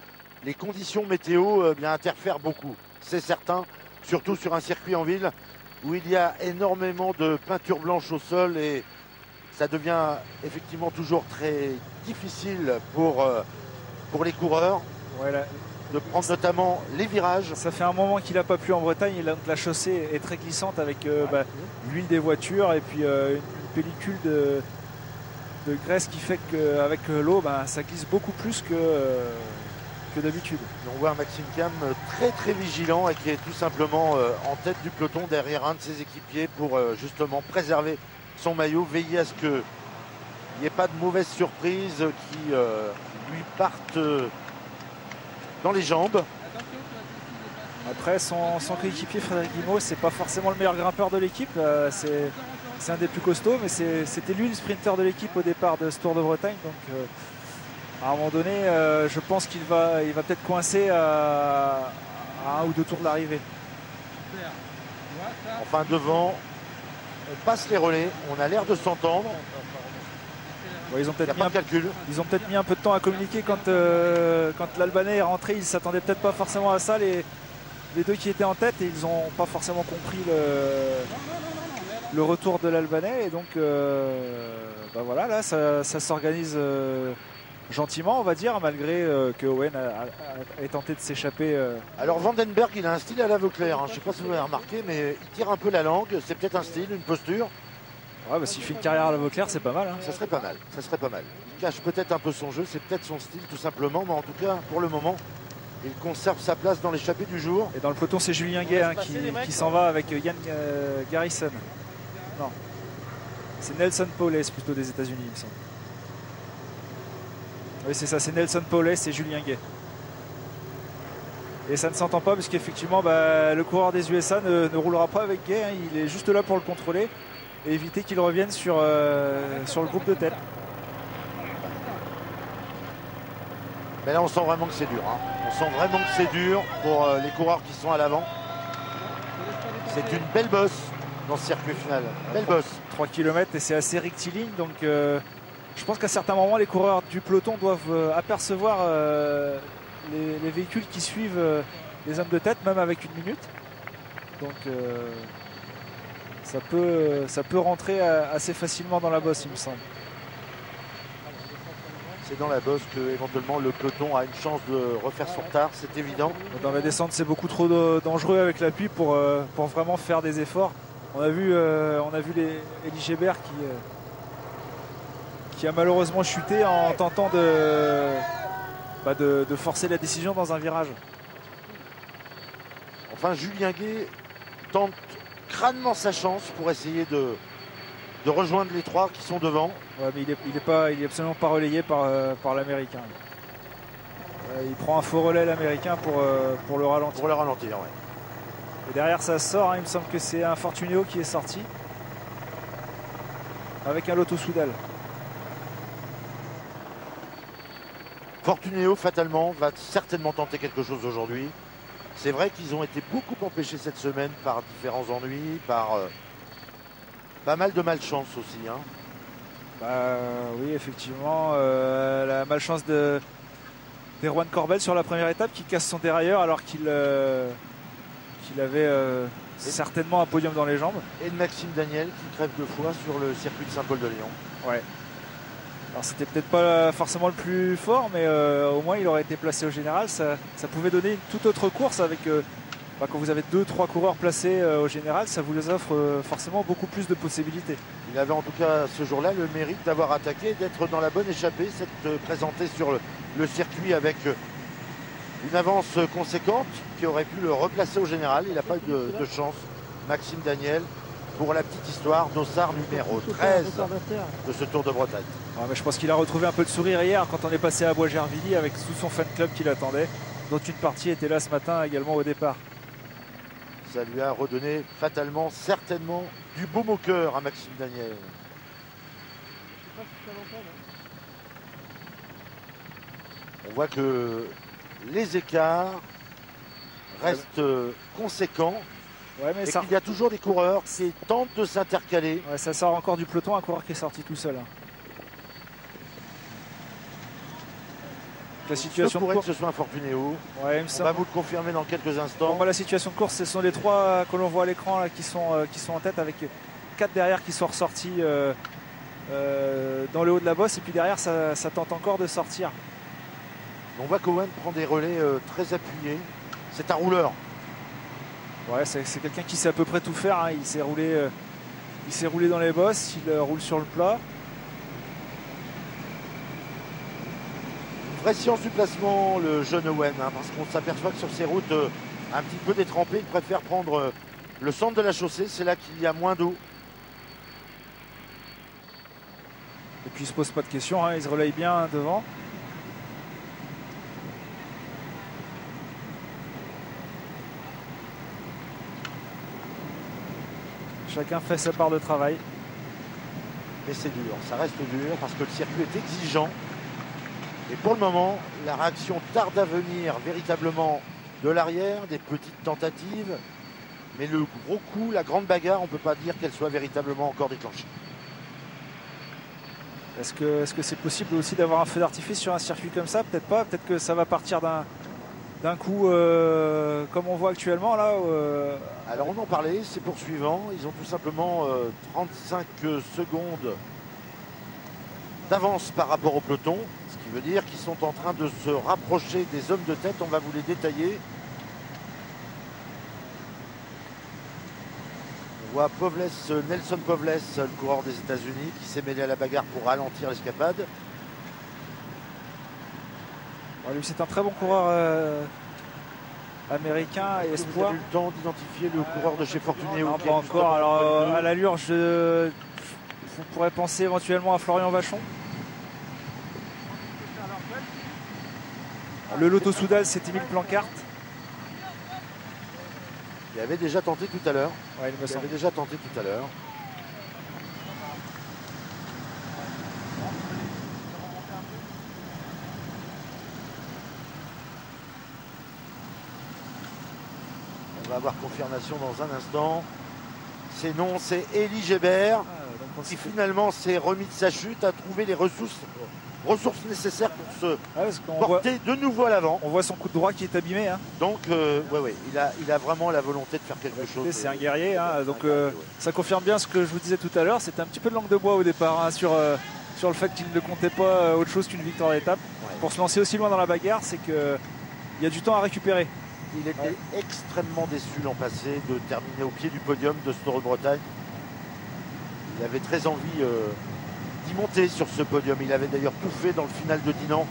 Speaker 1: les conditions météo bien interfèrent beaucoup, c'est certain, surtout sur un circuit en ville où il y a énormément de peinture blanche au sol et ça devient effectivement toujours très difficile pour les coureurs de prendre notamment les virages.
Speaker 2: Ça fait un moment qu'il n'a pas plu en Bretagne et la chaussée est très glissante avec l'huile des voitures et puis une pellicule de graisse qui fait qu'avec l'eau ça glisse beaucoup plus que d'habitude.
Speaker 1: On voit un Maxime Cam très très vigilant et qui est tout simplement en tête du peloton derrière un de ses équipiers pour justement préserver son maillot, veiller à ce qu'il n'y ait pas de mauvaises surprises qui lui partent dans les jambes.
Speaker 2: Après son coéquipier Frédéric Guimau, c'est pas forcément le meilleur grimpeur de l'équipe, c'est un des plus costauds, mais c'était lui le sprinter de l'équipe au départ de ce Tour de Bretagne, donc à un moment donné je pense qu'il va peut-être coincer à 1 ou 2 tours de l'arrivée.
Speaker 1: Enfin devant, on passe les relais, on a l'air de s'entendre.
Speaker 2: Ouais, ils ont peut-être mis un peu de temps à communiquer quand l'Albanais est rentré. Ils ne s'attendaient peut-être pas forcément à ça, les deux qui étaient en tête, et ils n'ont pas forcément compris le retour de l'Albanais. Et donc voilà, là ça s'organise gentiment, on va dire, malgré que Owen ait tenté de s'échapper.
Speaker 1: Alors Vandenberg, il a un style à la Vauclair, je ne sais pas si vous avez remarqué, mais il tire un peu la langue. C'est peut-être un style, une posture.
Speaker 2: Ouais, s'il fait une carrière à la Vauclair, c'est pas mal.
Speaker 1: Ça serait pas mal. Il cache peut-être un peu son jeu, c'est peut-être son style tout simplement, mais en tout cas, pour le moment, il conserve sa place dans l'échappée du jour.
Speaker 2: Et dans le peloton, c'est Julien Gay qui s'en va avec Yann Garrison. Non, c'est Nelson Powless plutôt des États-Unis, il me semble. Oui, c'est ça, c'est Nelson Powless et Julien Gay. Et ça ne s'entend pas parce qu'effectivement, le coureur des USA ne roulera pas avec Gay, il est juste là pour le contrôler et éviter qu'il revienne sur le groupe de tête.
Speaker 1: Mais là on sent vraiment que c'est dur. On sent vraiment que c'est dur pour les coureurs qui sont à l'avant. C'est une belle bosse dans ce circuit final. Belle bosse.
Speaker 2: 3 km et c'est assez rectiligne, donc je pense qu'à certains moments les coureurs du peloton doivent apercevoir les véhicules qui suivent les hommes de tête, même avec 1 minute. Donc ça peut rentrer assez facilement dans la bosse, il me semble.
Speaker 1: C'est dans la bosse que éventuellement le peloton a une chance de refaire son retard, c'est évident.
Speaker 2: Dans la descente, c'est beaucoup trop dangereux avec l'appui pour vraiment faire des efforts. On a vu Elie Gébert qui a malheureusement chuté en tentant de forcer la décision dans un virage.
Speaker 1: Enfin, Julien Gay tente crânement sa chance pour essayer de rejoindre les 3 qui sont devant.
Speaker 2: Ouais, mais il est absolument pas relayé par l'Américain. Il prend un faux relais l'Américain pour le ralentir.
Speaker 1: Pour le ralentir, ouais.
Speaker 2: Et derrière ça sort, il me semble que c'est un Fortunéo qui est sorti avec un Lotto Soudal.
Speaker 1: Fortunéo fatalement va certainement tenter quelque chose aujourd'hui. C'est vrai qu'ils ont été beaucoup empêchés cette semaine par différents ennuis, par pas mal de malchance aussi.
Speaker 2: Oui, effectivement, la malchance d'Erwan Corbel sur la première étape qui casse son dérailleur alors qu'il avait certainement un podium dans les jambes. Et
Speaker 1: de Maxime Daniel qui crève 2 fois sur le circuit de Saint-Paul-de-Léon.
Speaker 2: Ouais. Alors c'était peut-être pas forcément le plus fort, mais au moins il aurait été placé au général. Ça pouvait donner une toute autre course avec quand vous avez 2-3 coureurs placés au général, ça vous offre forcément beaucoup plus de possibilités.
Speaker 1: Il avait en tout cas ce jour-là le mérite d'avoir attaqué, d'être dans la bonne échappée, s'être présenté sur le circuit avec une avance conséquente qui aurait pu le replacer au général. Il n'a pas eu de chance. Maxime Daniel pour la petite histoire, dossard numéro 13 de ce Tour de Bretagne.
Speaker 2: Ah, mais je pense qu'il a retrouvé un peu de sourire hier quand on est passé à Bois-Gervilliers avec tout son fan club qui l'attendait, dont une partie était là ce matin également au départ.
Speaker 1: Ça lui a redonné fatalement, certainement, du baume au cœur à Maxime Daniel. On voit que les écarts restent conséquents.
Speaker 2: Ouais, mais
Speaker 1: et
Speaker 2: ça...
Speaker 1: qu'il y a toujours des coureurs qui tentent de s'intercaler.
Speaker 2: Ouais, ça sort encore du peloton, un coureur qui est sorti tout seul. La situation
Speaker 1: pourrait que ce soit un Fortunéo.
Speaker 2: Ouais,
Speaker 1: on va vous le confirmer dans quelques instants.
Speaker 2: Bon, la situation de course, ce sont les 3 que l'on voit à l'écran qui sont en tête, avec 4 derrière qui sont ressortis dans le haut de la bosse, et puis derrière ça tente encore de sortir.
Speaker 1: On voit qu'Owen prend des relais très appuyés. C'est un rouleur.
Speaker 2: Ouais, c'est quelqu'un qui sait à peu près tout faire. Hein. Il s'est roulé dans les bosses, il roule sur le plat.
Speaker 1: Vraie science du placement, le jeune Owen, hein, parce qu'on s'aperçoit que sur ces routes un petit peu détrempées, il préfère prendre le centre de la chaussée. C'est là qu'il y a moins d'eau.
Speaker 2: Et puis il se pose pas de questions, hein. Il se relaye bien devant. Chacun fait sa part de travail.
Speaker 1: Mais c'est dur, ça reste dur parce que le circuit est exigeant. Et pour le moment, la réaction tarde à venir véritablement de l'arrière, des petites tentatives. Mais le gros coup, la grande bagarre, on ne peut pas dire qu'elle soit véritablement encore déclenchée.
Speaker 2: Est-ce que c'est possible aussi d'avoir un feu d'artifice sur un circuit comme ça? Peut-être pas, peut-être que ça va partir d'un coup comme on voit actuellement là.
Speaker 1: Alors on en parlait, c'est poursuivant. Ils ont tout simplement 35 secondes d'avance par rapport au peloton, ce qui veut dire qu'ils sont en train de se rapprocher des hommes de tête. On va vous les détailler. On voit Nelson Povles, le coureur des États-Unis, qui s'est mêlé à la bagarre pour ralentir l'escapade.
Speaker 2: Bon, lui, c'est un très bon coureur américain et espoir.
Speaker 1: Vous avez eu le temps d'identifier le coureur de chez Fortunéo?
Speaker 2: Non, pas encore. Alors à l'allure, vous pourrez penser éventuellement à Florian Vachon. Le Lotto Soudal, c'est Émile Plancart.
Speaker 1: Il avait déjà tenté tout à l'heure.
Speaker 2: Ouais, il avait
Speaker 1: déjà tenté tout à l'heure. On va avoir confirmation dans un instant. C'est non, c'est Élie Gébert qui finalement s'est remis de sa chute, a trouvé les ressources nécessaires pour se porter de nouveau à l'avant.
Speaker 2: On voit son coup de droit qui est abîmé. Hein.
Speaker 1: Donc, il a vraiment la volonté de faire quelque chose.
Speaker 2: C'est un guerrier. Hein, donc, ça confirme bien ce que je vous disais tout à l'heure. C'était un petit peu de langue de bois au départ hein, sur le fait qu'il ne comptait pas autre chose qu'une victoire d'étape. Ouais. Pour se lancer aussi loin dans la bagarre, c'est qu'il y a du temps à récupérer.
Speaker 1: Il était extrêmement déçu l'an passé de terminer au pied du podium de ce Tour de Bretagne. Il avait très envie d'y monter sur ce podium. Il avait d'ailleurs tout fait dans le final de Dinan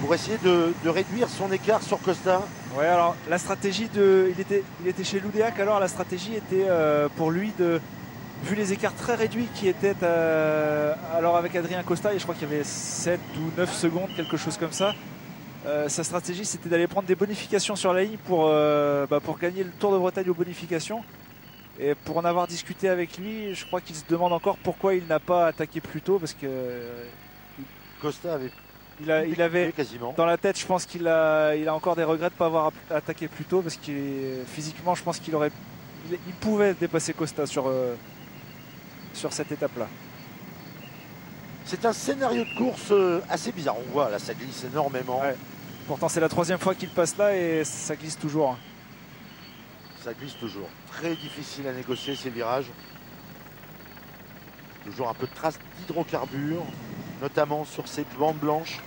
Speaker 1: pour essayer de réduire son écart sur Costa.
Speaker 2: Ouais, alors la stratégie il était chez Loudéac, alors la stratégie était pour lui vu les écarts très réduits qui étaient alors avec Adrien Costa, et je crois qu'il y avait 7 ou 9 secondes, quelque chose comme ça. Sa stratégie, c'était d'aller prendre des bonifications sur la ligne pour gagner le Tour de Bretagne aux bonifications. Et pour en avoir discuté avec lui, je crois qu'il se demande encore pourquoi il n'a pas attaqué plus tôt, parce que
Speaker 1: Costa avait
Speaker 2: il avait
Speaker 1: quasiment
Speaker 2: dans la tête, je pense qu'il a encore des regrets de ne pas avoir attaqué plus tôt, parce que physiquement, je pense qu'il pouvait dépasser Costa sur cette étape-là.
Speaker 1: C'est un scénario de course assez bizarre. On voit là, ça glisse énormément.
Speaker 2: Ouais. Pourtant, c'est la 3e fois qu'il passe là et ça glisse toujours.
Speaker 1: Ça glisse toujours. Très difficile à négocier ces virages. Toujours un peu de traces d'hydrocarbures, notamment sur ces bandes blanches.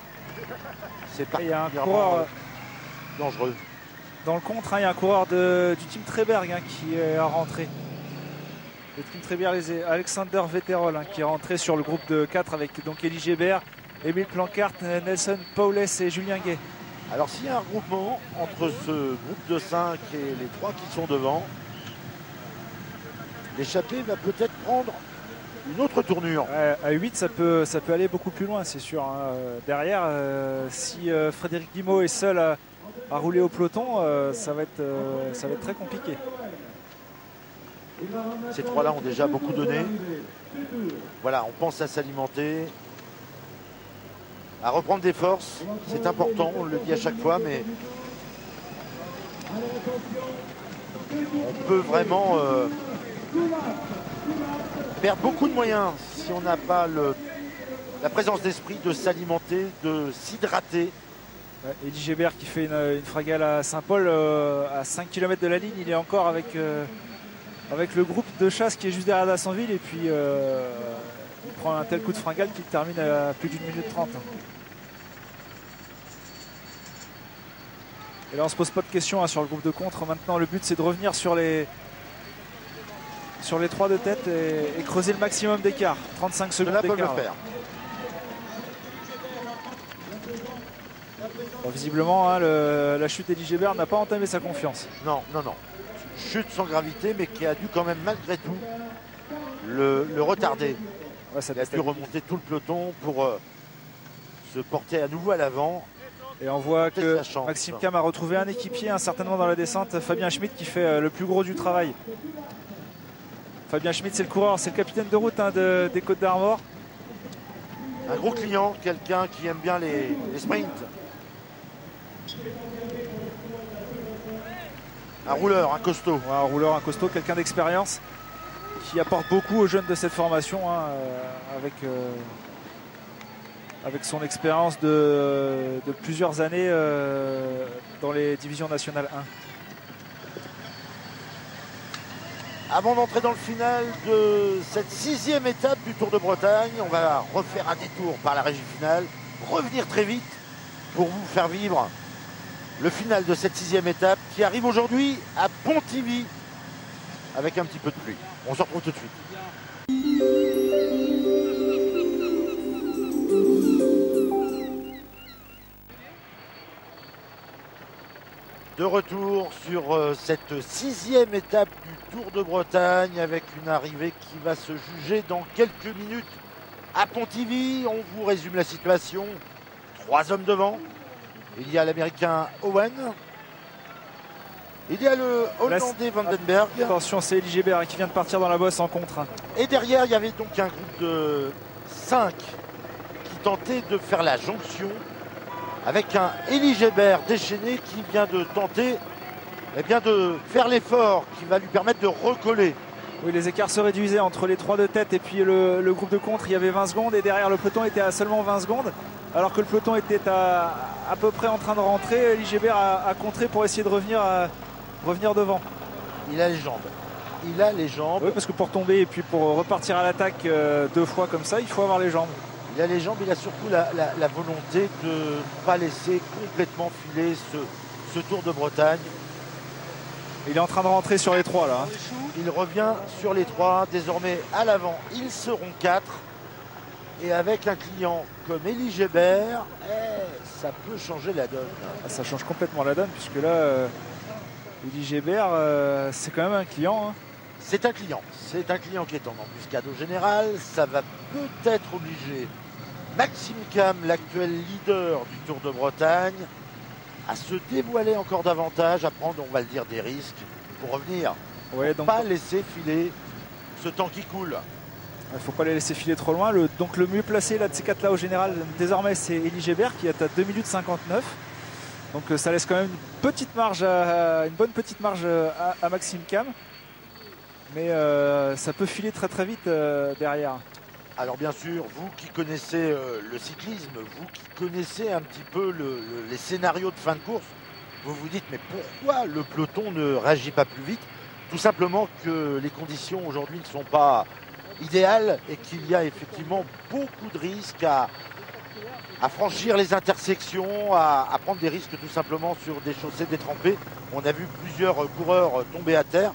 Speaker 1: C'est particulièrement dangereux.
Speaker 2: Dans le contre, il y a un coureur du team Treberg qui est rentré. Le team Treberg, Alexander Vetterol qui est rentré sur le groupe de 4 avec donc Élie Gébert, Émile Plancart, Nelson Povles et Julien Gay.
Speaker 1: Alors s'il y a un regroupement entre ce groupe de 5 et les 3 qui sont devant, l'échappée va peut-être prendre une autre tournure.
Speaker 2: À 8, ça peut aller beaucoup plus loin, c'est sûr. Hein. Derrière, si Frédéric Guimau est seul à rouler au peloton, ça va être très compliqué.
Speaker 1: Ces trois-là ont déjà beaucoup donné. Voilà, on pense à s'alimenter, à reprendre des forces. C'est important, on le dit à chaque fois, mais on peut vraiment perdre beaucoup de moyens si on n'a pas la présence d'esprit de s'alimenter, de s'hydrater.
Speaker 2: Elie Gébert qui fait une fragale à Saint-Paul à 5 km de la ligne, il est encore avec le groupe de chasse qui est juste derrière Dassonville, et puis il prend un tel coup de fringale qu'il termine à plus d'1 minute 30. Et là on se pose pas de questions sur le groupe de contre. Maintenant le but c'est de revenir sur les 3 de tête et creuser le maximum d'écart. 35 secondes d'écart. Bon, visiblement hein, la chute d'Elie Gébert n'a pas entamé sa confiance.
Speaker 1: Non. Chute sans gravité, mais qui a dû quand même malgré tout le retarder.
Speaker 2: Ouais,
Speaker 1: il a dû remonter tout le peloton pour se porter à nouveau à l'avant.
Speaker 2: Et on voit que Maxime Cam a retrouvé un équipier, certainement dans la descente, Fabien Schmitt, qui fait le plus gros du travail. Fabien Schmitt, c'est le coureur, c'est le capitaine de route des Côtes d'Armor.
Speaker 1: Un gros client, quelqu'un qui aime bien les sprints. Un rouleur, un costaud.
Speaker 2: Ouais, un rouleur, un costaud, quelqu'un d'expérience qui apporte beaucoup aux jeunes de cette formation avec son expérience de plusieurs années dans les divisions nationales 1.
Speaker 1: Avant d'entrer dans le final de cette 6e étape du Tour de Bretagne, on va refaire un détour par la régie finale, revenir très vite pour vous faire vivre le final de cette 6e étape qui arrive aujourd'hui à Pontivy avec un petit peu de pluie. On se retrouve tout de suite. De retour sur cette 6e étape du Tour de Bretagne avec une arrivée qui va se juger dans quelques minutes à Pontivy. On vous résume la situation. 3 hommes devant. Il y a l'Américain Owen. Il y a le Hollandais Vandenberg.
Speaker 2: Attention, c'est Elie Gébert qui vient de partir dans la bosse en contre.
Speaker 1: Et derrière, il y avait donc un groupe de 5 qui tentait de faire la jonction avec un Elie Gébert déchaîné qui vient de tenter de faire l'effort qui va lui permettre de recoller.
Speaker 2: Oui, les écarts se réduisaient entre les 3 de tête et puis le groupe de contre. Il y avait 20 secondes et derrière le peloton était à seulement 20 secondes. Alors que le peloton était à peu près en train de rentrer, Elie Gébert a contré pour essayer de revenir devant.
Speaker 1: Il a les jambes.
Speaker 2: Oui, parce que pour tomber et puis pour repartir à l'attaque 2 fois comme ça, il faut avoir les jambes.
Speaker 1: Il a les jambes, il a surtout la volonté de ne pas laisser complètement filer ce Tour de Bretagne.
Speaker 2: Il est en train de rentrer sur les 3 là.
Speaker 1: Il revient sur les 3. Désormais à l'avant, ils seront 4. Et avec un client comme Elie Gébert, ça peut changer la donne.
Speaker 2: Ça change complètement la donne puisque là, Elie Gébert, c'est quand même un client. Hein.
Speaker 1: C'est un client qui est en embuscade au général. Ça va peut-être obliger Maxime Cam, l'actuel leader du Tour de Bretagne, à se dévoiler encore davantage, à prendre, on va le dire, des risques pour revenir.
Speaker 2: Ouais,
Speaker 1: donc pas laisser filer ce temps qui coule.
Speaker 2: Il ne faut pas les laisser filer trop loin. Donc le mieux placé là, de ces 4 là au général, désormais c'est Elie Gébert qui est à 2 minutes 59. Donc ça laisse quand même une bonne petite marge à Maxime Cam. Mais ça peut filer très très vite derrière.
Speaker 1: Alors bien sûr, vous qui connaissez le cyclisme, vous qui connaissez un petit peu les scénarios de fin de course, vous vous dites mais pourquoi le peloton ne réagit pas plus vite? Tout simplement que les conditions aujourd'hui ne sont pas idéales et qu'il y a effectivement beaucoup de risques à franchir les intersections, à prendre des risques tout simplement sur des chaussées détrempées. On a vu plusieurs coureurs tomber à terre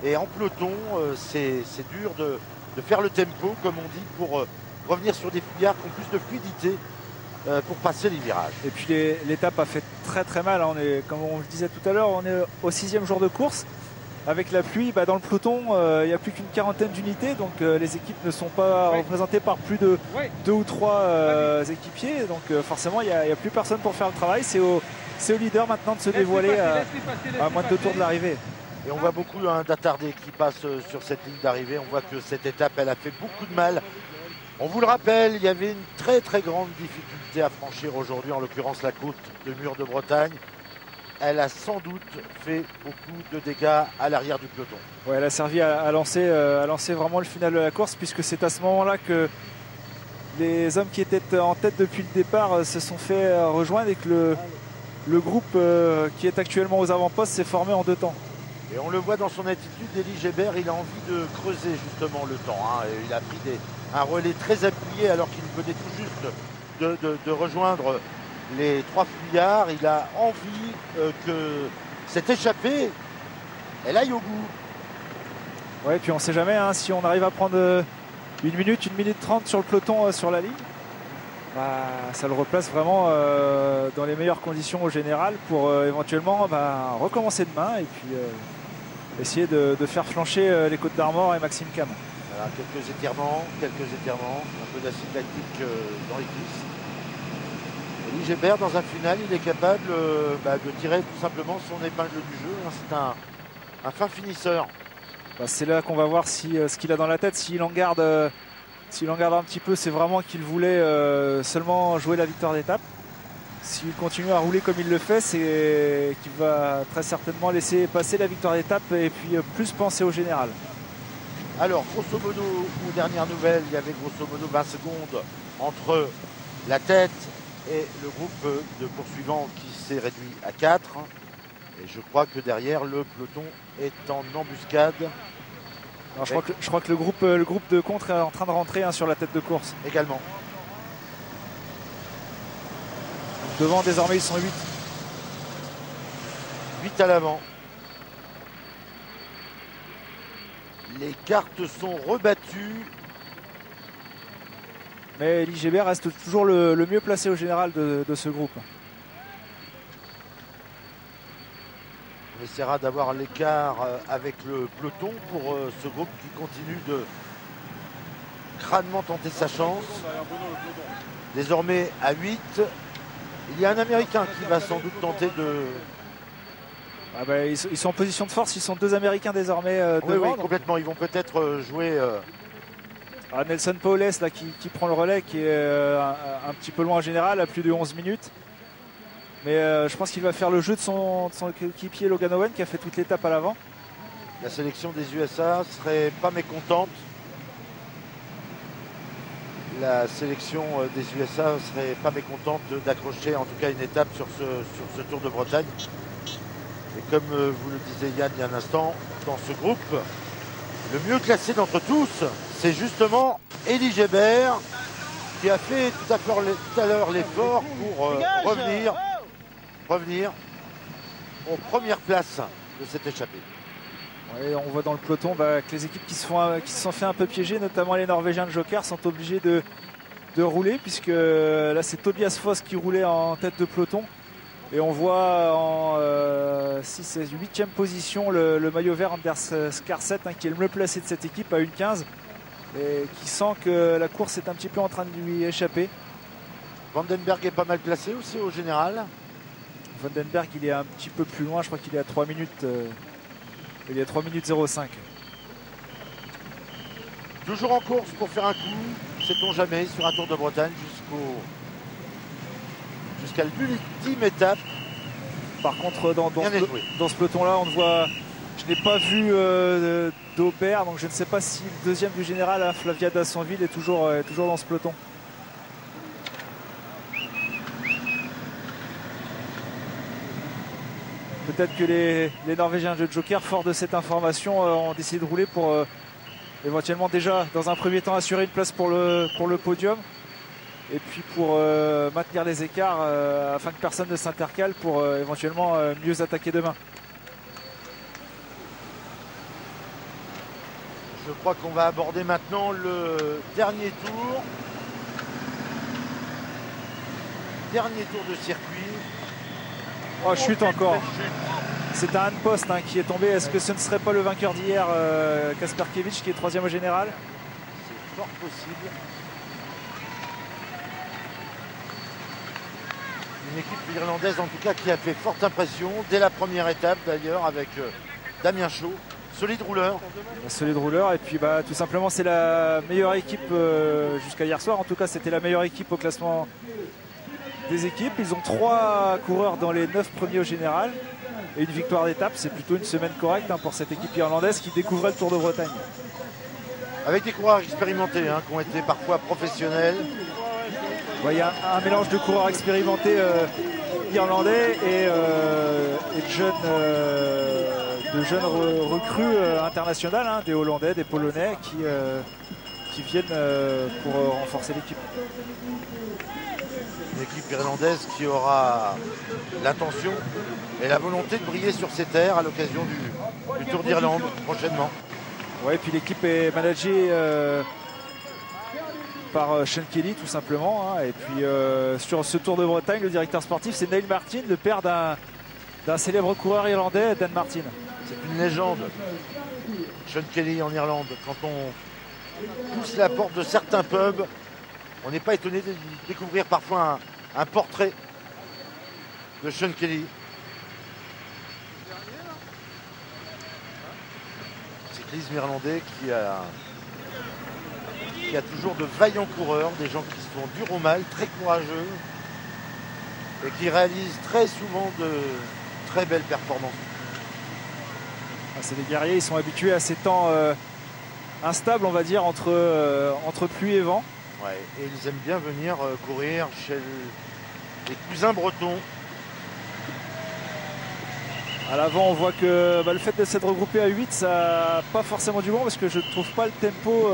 Speaker 1: et en peloton, c'est dur de faire le tempo, comme on dit, pour revenir sur des fuyards qui ont plus de fluidité pour passer les virages.
Speaker 2: Et puis l'étape a fait très très mal. On est, comme on le disait tout à l'heure, on est au 6e jour de course. avec la pluie, dans le peloton, il n'y a plus qu'une quarantaine d'unités, donc les équipes ne sont pas représentées par plus de 2 ou 3 équipiers, donc forcément il n'y a plus personne pour faire le travail. C'est au leader maintenant de se dévoiler à moins de 2 tours de l'arrivée.
Speaker 1: Et on voit beaucoup d'attardés qui passent sur cette ligne d'arrivée. On voit que cette étape, elle a fait beaucoup de mal. On vous le rappelle, il y avait une très très grande difficulté à franchir aujourd'hui, en l'occurrence la côte de Mur de Bretagne. Elle a sans doute fait beaucoup de dégâts à l'arrière du peloton.
Speaker 2: Ouais, elle a servi à lancer vraiment le final de la course, puisque c'est à ce moment-là que les hommes qui étaient en tête depuis le départ se sont fait rejoindre et que le groupe qui est actuellement aux avant-postes s'est formé en 2 temps.
Speaker 1: Et on le voit dans son attitude, Elie Gébert, il a envie de creuser justement le temps. Et il a pris un relais très appuyé alors qu'il venait tout juste de rejoindre les 3 fuyards. Il a envie que cette échappée, elle aille au bout.
Speaker 2: Ouais, et puis on ne sait jamais si on arrive à prendre 1 minute 30 sur le peloton sur la ligne. Ça le replace vraiment dans les meilleures conditions au général pour éventuellement recommencer demain et puis essayer de faire flancher les Côtes d'Armor et Maxime Cam.
Speaker 1: Voilà, quelques étirements, un peu d'acide lactique dans les cuisses. Elie Gébert, dans un final, il est capable de tirer tout simplement son épingle du jeu. C'est un fin finisseur.
Speaker 2: C'est là qu'on va voir ce qu'il a dans la tête. S'il en garde un petit peu, c'est vraiment qu'il voulait seulement jouer la victoire d'étape. S'il continue à rouler comme il le fait, c'est qu'il va très certainement laisser passer la victoire d'étape et puis plus penser au général.
Speaker 1: Alors, grosso modo, aux dernières nouvelles, il y avait grosso modo 20 secondes entre la tête et le groupe de poursuivants qui s'est réduit à 4. Et je crois que derrière, le peloton est en embuscade.
Speaker 2: Alors, je crois que le groupe de contre est en train de rentrer sur la tête de course.
Speaker 1: Également.
Speaker 2: Devant, désormais, ils sont 8.
Speaker 1: 8 à l'avant. Les cartes sont rebattues.
Speaker 2: Mais Elie Gébert reste toujours le mieux placé au général de ce groupe.
Speaker 1: On essaiera d'avoir l'écart avec le peloton pour ce groupe qui continue de crânement tenter sa chance. Désormais à 8. Il y a un Américain qui va sans doute tenter de...
Speaker 2: ils sont en position de force, ils sont 2 Américains désormais devant.
Speaker 1: Oui, complètement. Ils vont peut-être jouer...
Speaker 2: Nelson Paules là, qui prend le relais, qui est un petit peu loin en général, à plus de 11 minutes. Mais je pense qu'il va faire le jeu de son équipier Logan Owen, qui a fait toute l'étape à l'avant.
Speaker 1: La sélection des USA serait pas mécontente. La sélection des USA serait pas mécontente d'accrocher en tout cas une étape sur ce Tour de Bretagne. Et comme vous le disiez Yann il y a un instant, dans ce groupe, le mieux classé d'entre tous, c'est justement Elie Gébert qui a fait tout à l'heure l'effort pour revenir aux premières places de cette échappée.
Speaker 2: Ouais, on voit dans le peloton que les équipes qui se sont fait un peu piéger, notamment les Norvégiens de Joker, sont obligés de rouler, puisque là c'est Tobias Foss qui roulait en tête de peloton. Et on voit en 6 et 8e position le maillot vert Anders Skarset, qui est le mieux placé de cette équipe à 1,15 et qui sent que la course est un petit peu en train de lui échapper.
Speaker 1: Vandenberg est pas mal placé aussi au général.
Speaker 2: Vandenberg il est un petit peu plus loin, je crois qu'il est à 3 minutes. Il est à 3 minutes 05.
Speaker 1: Toujours en course pour faire un coup, sait-on jamais, sur un Tour de Bretagne jusqu'à l'ultime étape.
Speaker 2: Par contre, dans ce peloton-là, on ne voit. Je n'ai pas vu d'Aubert, donc je ne sais pas si le deuxième du général, Flavia Dassonville, est toujours dans ce peloton. Peut-être que les Norvégiens de Joker, forts de cette information, ont décidé de rouler pour éventuellement déjà, dans un premier temps, assurer une place pour le podium. Et puis pour maintenir les écarts afin que personne ne s'intercale pour éventuellement mieux attaquer demain.
Speaker 1: Je crois qu'on va aborder maintenant le dernier tour. Dernier tour de circuit.
Speaker 2: Oh, chute encore. C'est un Post qui est tombé. Est-ce que ce ne serait pas le vainqueur d'hier, Kasperkiewicz, qui est 3e au général?
Speaker 1: C'est fort possible. Une équipe irlandaise en tout cas qui a fait forte impression dès la première étape d'ailleurs avec Damien Chaud. Solide rouleur.
Speaker 2: Un solide rouleur, et puis tout simplement c'est la meilleure équipe jusqu'à hier soir. En tout cas, c'était la meilleure équipe au classement des équipes. Ils ont 3 coureurs dans les 9 premiers au général et une victoire d'étape. C'est plutôt une semaine correcte pour cette équipe irlandaise qui découvrait le Tour de Bretagne.
Speaker 1: Avec des coureurs expérimentés qui ont été parfois professionnels.
Speaker 2: Il y a un mélange de coureurs expérimentés irlandais et de jeunes recrues internationales, des Hollandais, des Polonais qui viennent pour renforcer l'équipe.
Speaker 1: Une équipe irlandaise qui aura l'intention et la volonté de briller sur ses terres à l'occasion du Tour d'Irlande prochainement.
Speaker 2: Oui, et puis l'équipe est managée par Sean Kelly tout simplement. Et puis sur ce Tour de Bretagne, le directeur sportif, c'est Neil Martin, le père d'un célèbre coureur irlandais, Dan Martin.
Speaker 1: C'est une légende, Sean Kelly en Irlande. Quand on pousse la porte de certains pubs, on n'est pas étonné de découvrir parfois un portrait de Sean Kelly. Cyclisme irlandais qui a toujours de vaillants coureurs, des gens qui sont durs au mal, très courageux et qui réalisent très souvent de très belles performances.
Speaker 2: C'est des guerriers, ils sont habitués à ces temps instables, on va dire, entre pluie et vent.
Speaker 1: Ouais, et ils aiment bien venir courir chez les cousins bretons.
Speaker 2: À l'avant, on voit que le fait de s'être regroupé à 8, ça n'a pas forcément du bon, parce que je ne trouve pas le tempo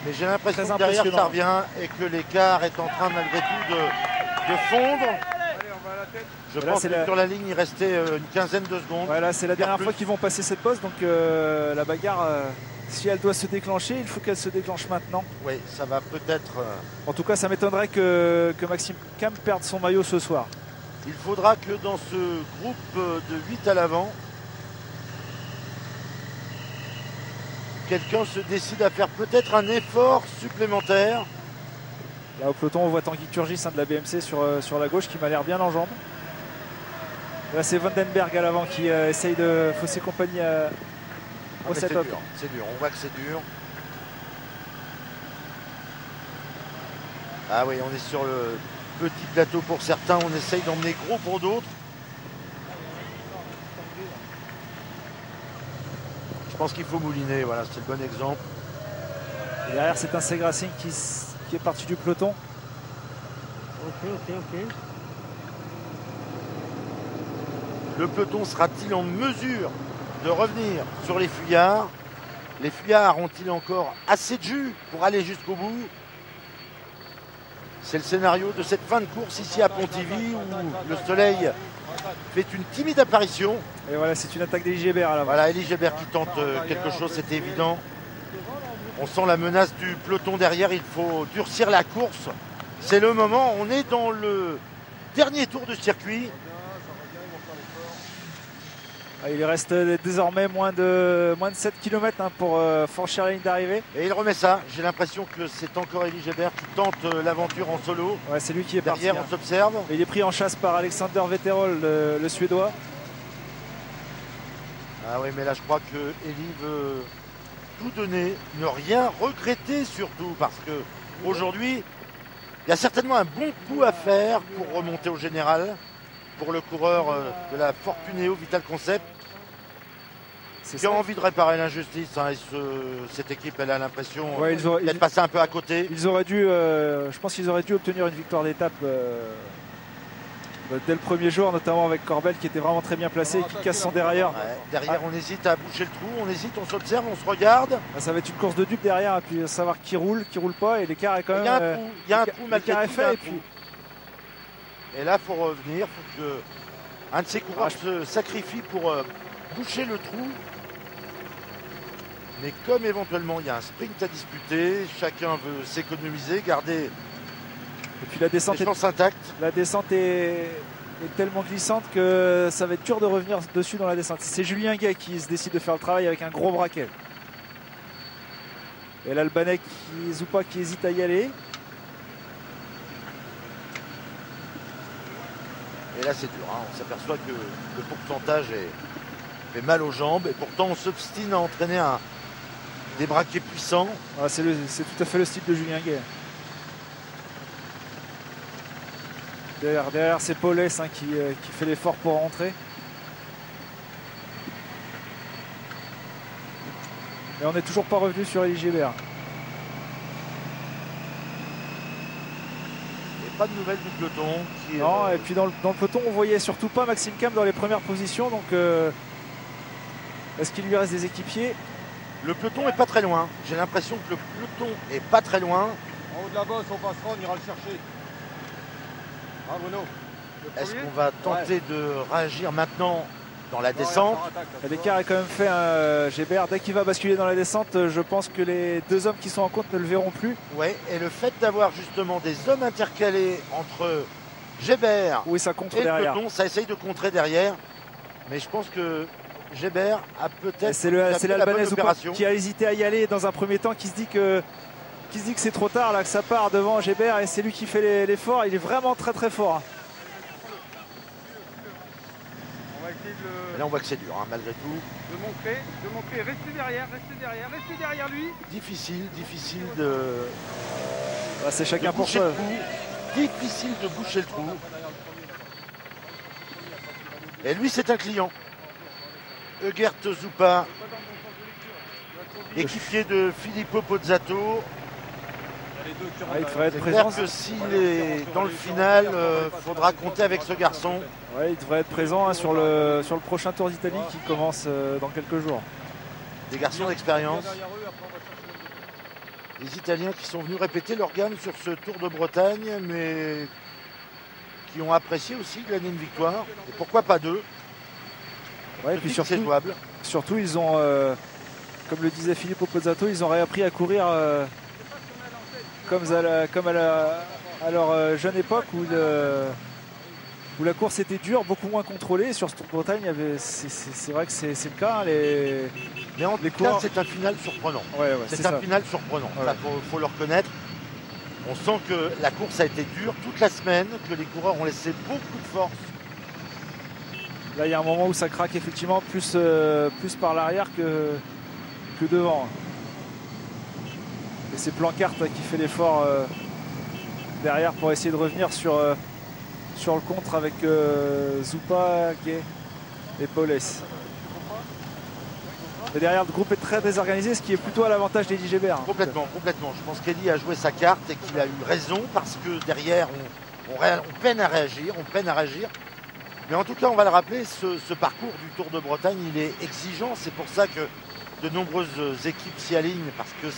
Speaker 1: mais j'ai l'impression que derrière ça revient et que l'écart est en train malgré tout de fondre. Je pense que sur la ligne, il restait une quinzaine de secondes.
Speaker 2: Voilà, c'est la dernière fois qu'ils vont passer cette poste, donc la bagarre, si elle doit se déclencher, il faut qu'elle se déclenche maintenant.
Speaker 1: Oui, ça va peut-être...
Speaker 2: En tout cas, ça m'étonnerait que Maxime Cam perde son maillot ce soir.
Speaker 1: Il faudra que dans ce groupe de 8 à l'avant, quelqu'un se décide à faire peut-être un effort supplémentaire.
Speaker 2: Là au peloton, on voit Tanguy Turgis de la BMC sur la gauche qui m'a l'air bien en jambes. Là c'est Vandenberg à l'avant qui essaye de fausser compagnie au setup.
Speaker 1: C'est dur, on voit que c'est dur. Ah oui, on est sur le petit plateau pour certains, on essaye d'emmener gros pour d'autres. Je pense qu'il faut mouliner, voilà, c'est le bon exemple.
Speaker 2: Et derrière c'est un Segracing qui est parti du peloton.
Speaker 3: Ok.
Speaker 1: Le peloton sera-t-il en mesure de revenir sur les fuyards? Les fuyards ont-ils encore assez de jus pour aller jusqu'au bout? C'est le scénario de cette fin de course ici à Pontivy où le soleil fait une timide apparition.
Speaker 2: Et voilà, c'est une attaque d'Elie Gébert à l'avant.
Speaker 1: Voilà, Elie Gébert qui tente quelque chose, c'est évident. On sent la menace du peloton derrière, il faut durcir la course. C'est le moment, on est dans le dernier tour de circuit.
Speaker 2: Il reste désormais moins de 7 km pour franchir la ligne d'arrivée.
Speaker 1: Et il remet ça. J'ai l'impression que c'est encore Elie Gébert qui tente l'aventure en solo.
Speaker 2: Ouais, c'est lui qui est
Speaker 1: derrière,
Speaker 2: parti.
Speaker 1: On s'observe.
Speaker 2: Il est pris en chasse par Alexander Vetterol, le Suédois.
Speaker 1: Ah oui, mais là je crois que Elie veut tout donner, ne rien regretter surtout, parce que aujourd'hui, il y a certainement un bon coup à faire pour remonter au général, pour le coureur de la Fortuneo Vital Concept, qui a envie de réparer l'injustice. Cette équipe, elle a l'impression d'être passée un peu à côté.
Speaker 2: Ils auraient dû, je pense qu'ils auraient dû obtenir une victoire d'étape dès le premier jour, notamment avec Corbel qui était vraiment très bien placé et qui casse son dérailleur.
Speaker 1: Ouais, derrière, on hésite à boucher le trou, on hésite, on s'observe, on se regarde.
Speaker 2: Ça va être une course de dupe derrière, et puis savoir qui roule pas, et l'écart est quand même.
Speaker 1: Il y a un trou,
Speaker 2: l'écart est fait.
Speaker 1: Et là, il faut revenir, il faut qu'un de ces coureurs se sacrifie pour boucher le trou. Mais comme éventuellement il y a un sprint à disputer, chacun veut s'économiser, garder
Speaker 2: et puis la descente
Speaker 1: les chances intactes.
Speaker 2: La descente est est tellement glissante que ça va être dur de revenir dessus dans la descente. C'est Julien Gay qui se décide de faire le travail avec un gros braquet. Et l'Albanais Zoupa qui hésite à y aller.
Speaker 1: Et là c'est dur, hein. On s'aperçoit que le pourcentage fait mal aux jambes et pourtant on s'obstine à entraîner des braquets puissants.
Speaker 2: Ah, c'est tout à fait le style de Julien Gay. Derrière c'est Paulès hein, qui fait l'effort pour rentrer. Et on n'est toujours pas revenu sur Elie Gébert.
Speaker 1: Et pas de nouvelles du peloton.
Speaker 2: Non, et puis dans le peloton, on voyait surtout pas Maxime Cam dans les premières positions. Donc, est-ce qu'il lui reste des équipiers?
Speaker 1: Le peloton est pas très loin. J'ai l'impression que le peloton est pas très loin.
Speaker 10: En haut de la bosse, on passera, on ira le chercher. Ah, Bruno.
Speaker 1: Est-ce qu'on va tenter de réagir maintenant dans la descente?
Speaker 2: L'écart est quand même fait. Gébert, dès qu'il va basculer dans la descente, je pense que les deux hommes qui sont en compte ne le verront plus.
Speaker 1: Ouais, et le fait d'avoir justement des hommes intercalés entre Gébert
Speaker 2: oui, ça contre
Speaker 1: et
Speaker 2: derrière.
Speaker 1: le peloton, ça essaye de contrer derrière. Mais je pense que Gébert a peut-être
Speaker 2: c'est l'Albanais qui a hésité à y aller dans un premier temps, qui se dit que c'est trop tard, là, que ça part devant Gébert, et c'est lui qui fait l'effort. Il est vraiment très très fort.
Speaker 1: Et là on voit que c'est dur hein, malgré tout.
Speaker 10: De montrer, restez derrière lui.
Speaker 1: Difficile de.
Speaker 2: Bah, c'est chacun pour soi.
Speaker 1: Difficile de boucher le trou. Et lui c'est un client. Egert Zoupa, équipier de Filippo Pozzato.
Speaker 2: Il devrait être présent.
Speaker 1: Que s'il est dans le final, faudra compter avec ce garçon.
Speaker 2: Ouais, il devrait être présent hein, sur le prochain Tour d'Italie qui commence dans quelques jours.
Speaker 1: Des garçons d'expérience. Les Italiens qui sont venus répéter leur gamme sur ce Tour de Bretagne, mais qui ont apprécié aussi gagner une victoire. Et pourquoi pas deux?
Speaker 2: Ouais, et puis surtout, ils ont, comme le disait Filippo Pozzato, ils ont réappris à courir comme à leur jeune époque où la course était dure, beaucoup moins contrôlée. Sur ce Tour de Bretagne, c'est vrai que c'est le cas.
Speaker 1: Mais en tout cas, c'est un final surprenant. C'est un final surprenant. Il faut le reconnaître. On sent que la course a été dure toute la semaine, que les coureurs ont laissé beaucoup de force.
Speaker 2: Là, il y a un moment où ça craque effectivement plus par l'arrière que devant. Et c'est Plancart qui fait l'effort derrière pour essayer de revenir sur le contre avec Zoupa, Gay et Paulès. Et derrière, le groupe est très désorganisé, ce qui est plutôt à l'avantage d'Elie Gébert.
Speaker 1: Complètement. Je pense qu'Elie a joué sa carte et qu'il a eu raison parce que derrière, on peine à réagir. Mais en tout cas, on va le rappeler, ce parcours du Tour de Bretagne, il est exigeant. C'est pour ça que de nombreuses équipes s'y alignent parce que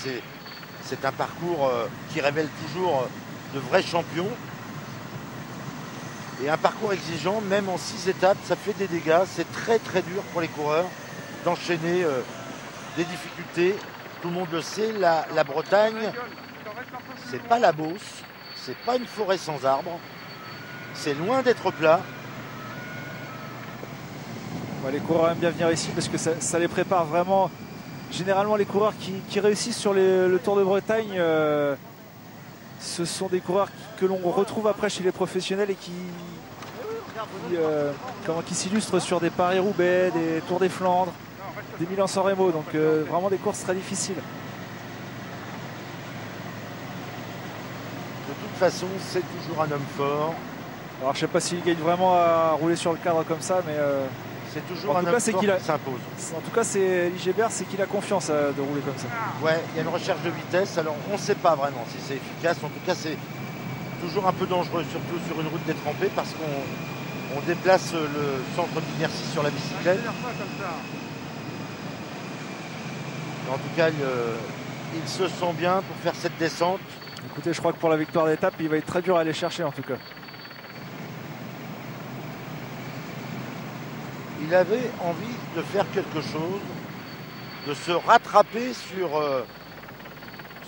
Speaker 1: c'est un parcours qui révèle toujours de vrais champions. Et un parcours exigeant, même en 6 étapes, ça fait des dégâts. C'est très très dur pour les coureurs d'enchaîner des difficultés. Tout le monde le sait, la Bretagne, c'est pas la Beauce, c'est pas une forêt sans arbres. C'est loin d'être plat.
Speaker 2: Les coureurs aiment bien venir ici parce que ça les prépare vraiment. Généralement, les coureurs qui réussissent sur le Tour de Bretagne, ce sont des coureurs que l'on retrouve après chez les professionnels et qui s'illustrent sur des Paris-Roubaix, des Tours des Flandres, des Milan-San Remo. Donc vraiment des courses très difficiles.
Speaker 1: De toute façon, c'est toujours un homme fort.
Speaker 2: Alors je ne sais pas s'il gagne vraiment à rouler sur le cadre comme ça, mais
Speaker 1: c'est toujours un homme fort qui s'impose.
Speaker 2: En tout cas, c'est Elie Gébert, c'est qu'il a confiance de rouler comme ça.
Speaker 1: Ouais, il y a une recherche de vitesse. Alors on ne sait pas vraiment si c'est efficace. En tout cas, c'est toujours un peu dangereux, surtout sur une route détrempée, parce qu'on déplace le centre d'inertie sur la bicyclette. Mais en tout cas, il se sent bien pour faire cette descente.
Speaker 2: Écoutez, je crois que pour la victoire d'étape, il va être très dur à aller chercher en tout cas.
Speaker 1: Il avait envie de faire quelque chose, de se rattraper sur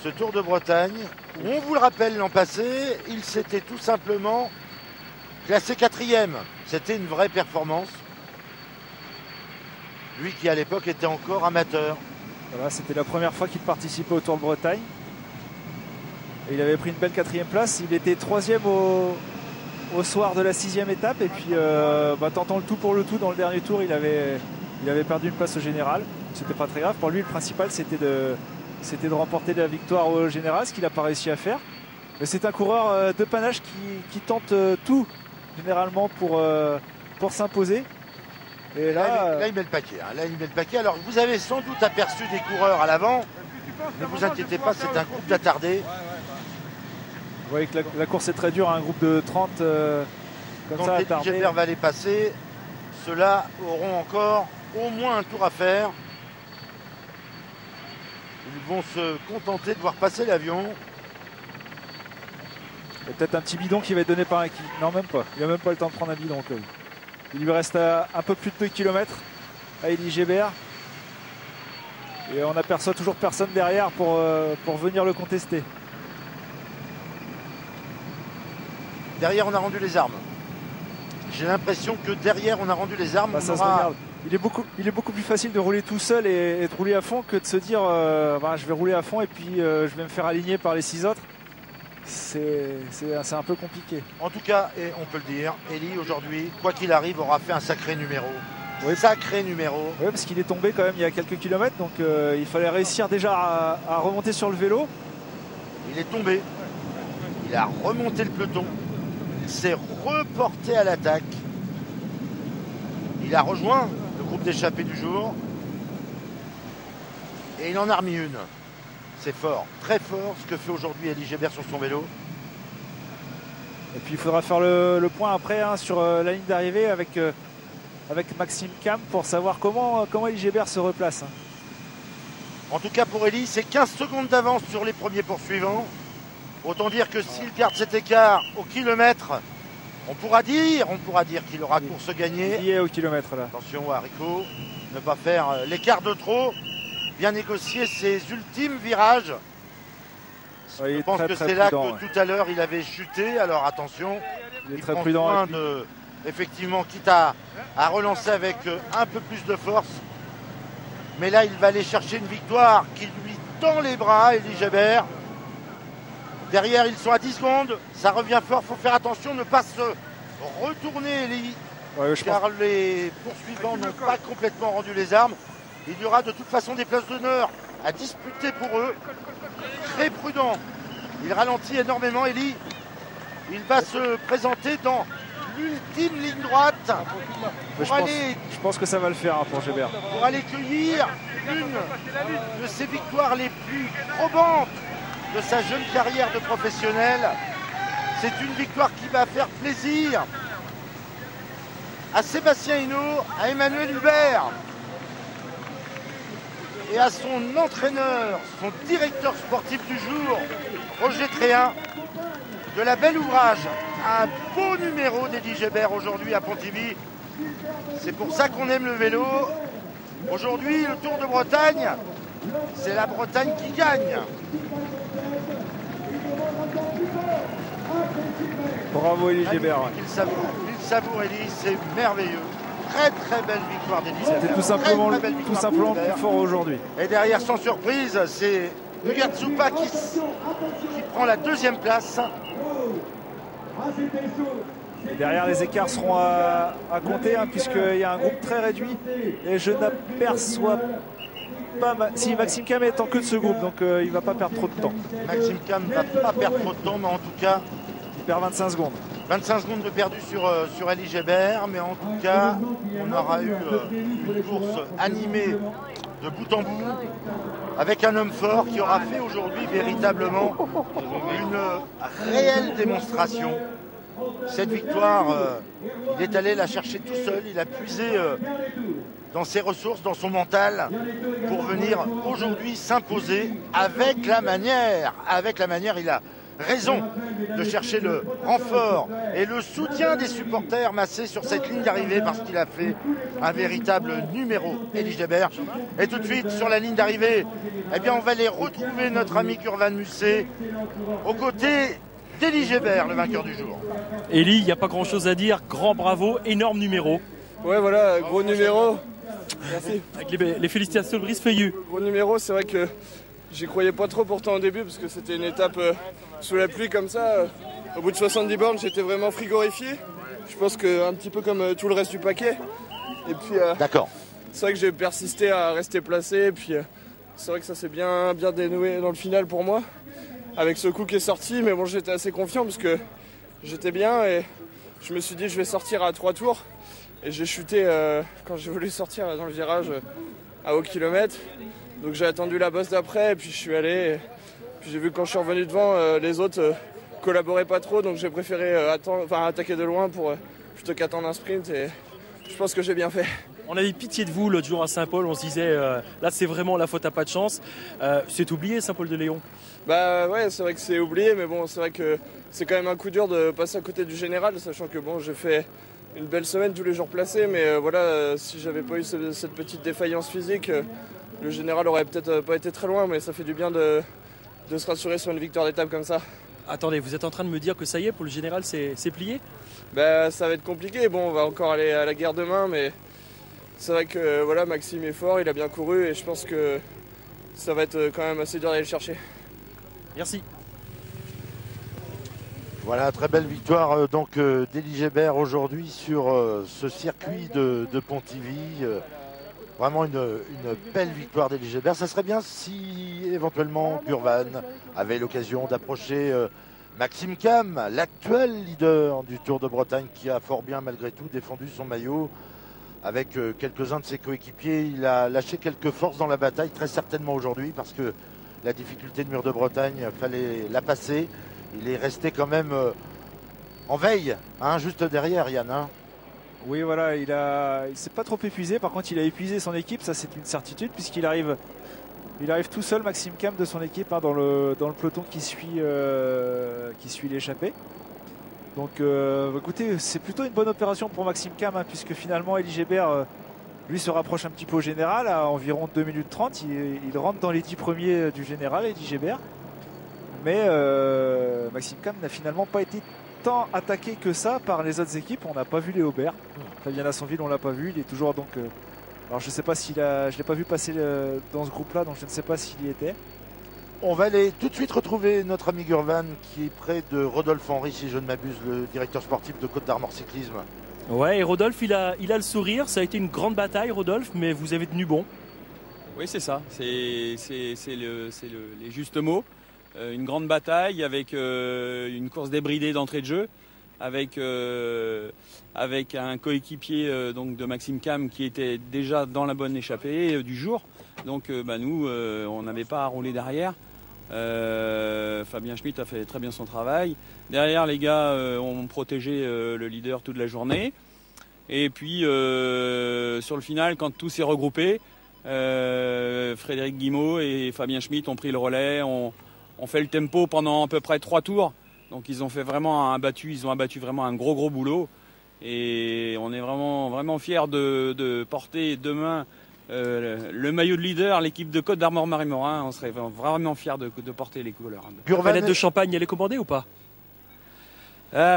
Speaker 1: ce Tour de Bretagne. Où on vous le rappelle l'an passé, il s'était tout simplement Classé 4e, c'était une vraie performance. Lui qui à l'époque était encore amateur.
Speaker 2: Voilà, c'était la première fois qu'il participait au Tour de Bretagne. Et il avait pris une belle 4e place. Il était 3e au soir de la 6e étape. Et puis tentant le tout pour le tout dans le dernier tour, il avait perdu une place au général. C'était pas très grave. Pour lui, le principal, c'était de remporter la victoire au général, ce qu'il n'a pas réussi à faire. Mais c'est un coureur de panache qui tente tout, généralement, pour s'imposer. Et
Speaker 1: là, il met le paquet. Là, il met le paquet. Alors, vous avez sans doute aperçu des coureurs à l'avant. Ne vous inquiétez pas, c'est un groupe d'attardés.
Speaker 2: Vous voyez que la course est très dure, un groupe de 30 comme ça attardés.
Speaker 1: Quand Gilbert va les passer, ceux-là auront encore au moins un tour à faire. Ils vont se contenter de voir passer l'avion.
Speaker 2: Il y a peut-être un petit bidon qui va être donné par un qui. Non, même pas. Il n'a même pas le temps de prendre un bidon. Il lui reste un peu plus de 2 km à Élie Gébert. Et on n'aperçoit toujours personne derrière pour venir le contester.
Speaker 1: Derrière, on a rendu les armes. J'ai l'impression que derrière, on a rendu les armes.
Speaker 2: Ça se regarde. Il est beaucoup plus facile de rouler tout seul et de rouler à fond que de se dire je vais rouler à fond et puis je vais me faire aligner par les 6 autres. C'est un peu compliqué.
Speaker 1: En tout cas, et on peut le dire, Élie aujourd'hui, quoi qu'il arrive, aura fait un sacré numéro.
Speaker 2: Oui.
Speaker 1: Sacré numéro.
Speaker 2: Oui, parce qu'il est tombé quand même il y a quelques kilomètres, donc il fallait réussir déjà à remonter sur le vélo.
Speaker 1: Il est tombé, il a remonté le peloton, il s'est reporté à l'attaque, il a rejoint le groupe d'échappés du jour et il en a remis une. C'est fort, très fort ce que fait aujourd'hui Élie Gébert sur son vélo.
Speaker 2: Et puis il faudra faire le point après sur la ligne d'arrivée avec Maxime Cam pour savoir comment Élie Gébert se replace.
Speaker 1: En tout cas pour Élie, c'est 15 secondes d'avance sur les premiers poursuivants. Autant dire que s'il garde cet écart au kilomètre, on pourra dire qu'il aura course gagnée.
Speaker 2: Il est au kilomètre là.
Speaker 1: Attention à Rico, ne pas faire l'écart de trop. Bien négocier ses ultimes virages. Je pense que c'est là que tout à l'heure il avait chuté. Alors attention,
Speaker 2: il est très prudent.
Speaker 1: Effectivement, quitte à relancer avec un peu plus de force. Mais là, il va aller chercher une victoire qui lui tend les bras, Élie Gébert. Derrière, ils sont à 10 secondes. Ça revient fort. Il faut faire attention, ne pas se retourner, Élie. Car les poursuivants n'ont pas complètement rendu les armes. Il y aura de toute façon des places d'honneur à disputer pour eux. Très prudent. Il ralentit énormément, Élie. Il va se présenter dans l'ultime ligne droite.
Speaker 2: Je pense que ça va le faire pour Gébert.
Speaker 1: Pour aller cueillir une de ses victoires les plus probantes de sa jeune carrière de professionnel. C'est une victoire qui va faire plaisir à Sébastien Hinault, à Emmanuel Hubert et à son entraîneur, son directeur sportif du jour, Roger Tréhin, de la belle ouvrage. Un beau numéro d'Élie Gébert aujourd'hui à Pontivy. C'est pour ça qu'on aime le vélo. Aujourd'hui, le Tour de Bretagne, c'est la Bretagne qui gagne.
Speaker 2: Bravo Élie Gébert.
Speaker 1: Il savoure Élie, c'est merveilleux. Très très belle victoire d'Élie.
Speaker 2: C'était tout simplement le plus fort aujourd'hui.
Speaker 1: Et derrière, sans surprise, c'est Mugatsupa qui prend la 2e place.
Speaker 2: Et derrière, les écarts seront à compter puisqu'il y a un groupe très réduit et je n'aperçois pas si Maxime Cam est en queue de ce groupe, donc il ne va pas perdre trop de temps.
Speaker 1: Maxime Cam ne va pas perdre trop de temps, mais en tout cas
Speaker 2: il perd 25 secondes.
Speaker 1: 25 secondes de perdu sur Élie Gébert, mais en tout cas on aura eu une course animée de bout en bout avec un homme fort qui aura fait aujourd'hui véritablement une réelle démonstration. Cette victoire, il est allé la chercher tout seul, il a puisé dans ses ressources, dans son mental, pour venir aujourd'hui s'imposer avec la manière. Avec la manière, il a raison de chercher le renfort et le soutien des supporters massés sur cette ligne d'arrivée parce qu'il a fait un véritable numéro, Élie Gébert. Et tout de suite, sur la ligne d'arrivée, eh bien, on va aller retrouver notre ami Kurvan Musset aux côtés Délie Gébert, le vainqueur du jour.
Speaker 11: Élie, il n'y a pas grand-chose à dire. Grand bravo, énorme numéro.
Speaker 12: Ouais, voilà, gros numéro. Merci.
Speaker 11: Avec les félicitations de Brice Feuillu.
Speaker 12: Gros numéro, c'est vrai que j'y croyais pas trop pourtant au début parce que c'était une étape sous la pluie comme ça. Au bout de 70 bornes, j'étais vraiment frigorifié. Je pense qu'un petit peu comme tout le reste du paquet. Et puis,
Speaker 1: d'accord.
Speaker 12: C'est vrai que j'ai persisté à rester placé. Et puis, c'est vrai que ça s'est bien dénoué dans le final pour moi. Avec ce coup qui est sorti. Mais bon, j'étais assez confiant parce que j'étais bien. Et je me suis dit, je vais sortir à 3 tours. Et j'ai chuté quand j'ai voulu sortir dans le virage à haut kilomètre. Donc j'ai attendu la bosse d'après. Et puis, je suis allé. Et puis, j'ai vu que quand je suis revenu devant, les autres collaboraient pas trop. Donc, j'ai préféré attaquer de loin plutôt qu'attendre un sprint. Et je pense que j'ai bien fait.
Speaker 11: On avait pitié de vous l'autre jour à Saint-Paul, on se disait là c'est vraiment la faute à pas de chance. C'est oublié Saint-Paul-de-Léon.
Speaker 12: Bah ouais, c'est vrai que c'est oublié, mais bon, c'est vrai que c'est quand même un coup dur de passer à côté du général, sachant que bon, j'ai fait une belle semaine tous les jours placés, mais voilà, si j'avais pas eu cette petite défaillance physique, le général aurait peut-être pas été très loin, mais ça fait du bien de se rassurer sur une victoire d'étape comme ça.
Speaker 11: Attendez, vous êtes en train de me dire que ça y est, pour le général, c'est plié ?
Speaker 12: Bah ça va être compliqué, bon, on va encore aller à la guerre demain, mais c'est vrai que voilà, Maxime est fort, il a bien couru et je pense que ça va être quand même assez dur d'aller le chercher.
Speaker 11: Merci.
Speaker 1: Voilà, très belle victoire d'Élie Gébert aujourd'hui sur ce circuit de Pontivy. Vraiment une belle victoire d'Élie Gébert. Ça serait bien si éventuellement Gurvan avait l'occasion d'approcher Maxime Cam, l'actuel leader du Tour de Bretagne, qui a fort bien malgré tout défendu son maillot. Avec quelques-uns de ses coéquipiers, il a lâché quelques forces dans la bataille, très certainement aujourd'hui, parce que la difficulté de Mur de Bretagne, fallait la passer. Il est resté quand même en veille, hein, juste derrière Yann. Hein.
Speaker 2: Oui, voilà, il s'est pas trop épuisé. Par contre, il a épuisé son équipe, ça c'est une certitude, puisqu'il arrive tout seul, Maxime Cam, de son équipe, hein, dans le peloton qui suit l'échappée. Donc écoutez, c'est plutôt une bonne opération pour Maxime Cam, hein, puisque finalement Élie Gébert lui se rapproche un petit peu au général à environ 2 minutes 30. Il rentre dans les 10 premiers du général, Élie Gébert. Mais Maxime Cam n'a finalement pas été tant attaqué que ça par les autres équipes. On n'a pas vu les Aubert. Fabien Lassonville, on l'a pas vu. Il est toujours donc. Alors je sais pas je l'ai pas vu passer dans ce groupe-là, donc je ne sais pas s'il y était.
Speaker 1: On va aller tout de suite retrouver notre ami Gurvan qui est près de Rodolphe Henry, si je ne m'abuse, le directeur sportif de Côte d'Armor Cyclisme.
Speaker 11: Ouais, et Rodolphe, il a le sourire. Ça a été une grande bataille, Rodolphe, mais vous avez tenu bon.
Speaker 4: Oui, c'est ça. C'est les justes mots. Une grande bataille avec une course débridée d'entrée de jeu, avec un coéquipier donc de Maxime Cam qui était déjà dans la bonne échappée du jour. Donc nous, on n'avait pas à rouler derrière. Fabien Schmitt a fait très bien son travail. Derrière, les gars ont protégé le leader toute la journée. Et puis, sur le final, quand tout s'est regroupé, Frédéric Guimau et Fabien Schmitt ont pris le relais, ont fait le tempo pendant à peu près 3 tours. Donc, ils ont abattu vraiment un gros boulot. Et on est vraiment fiers de porter demain le maillot de leader, l'équipe de Côte d'Armor Marie-Morin. On serait vraiment fiers de porter les couleurs.
Speaker 11: La palette de champagne, elle est commandée ou pas?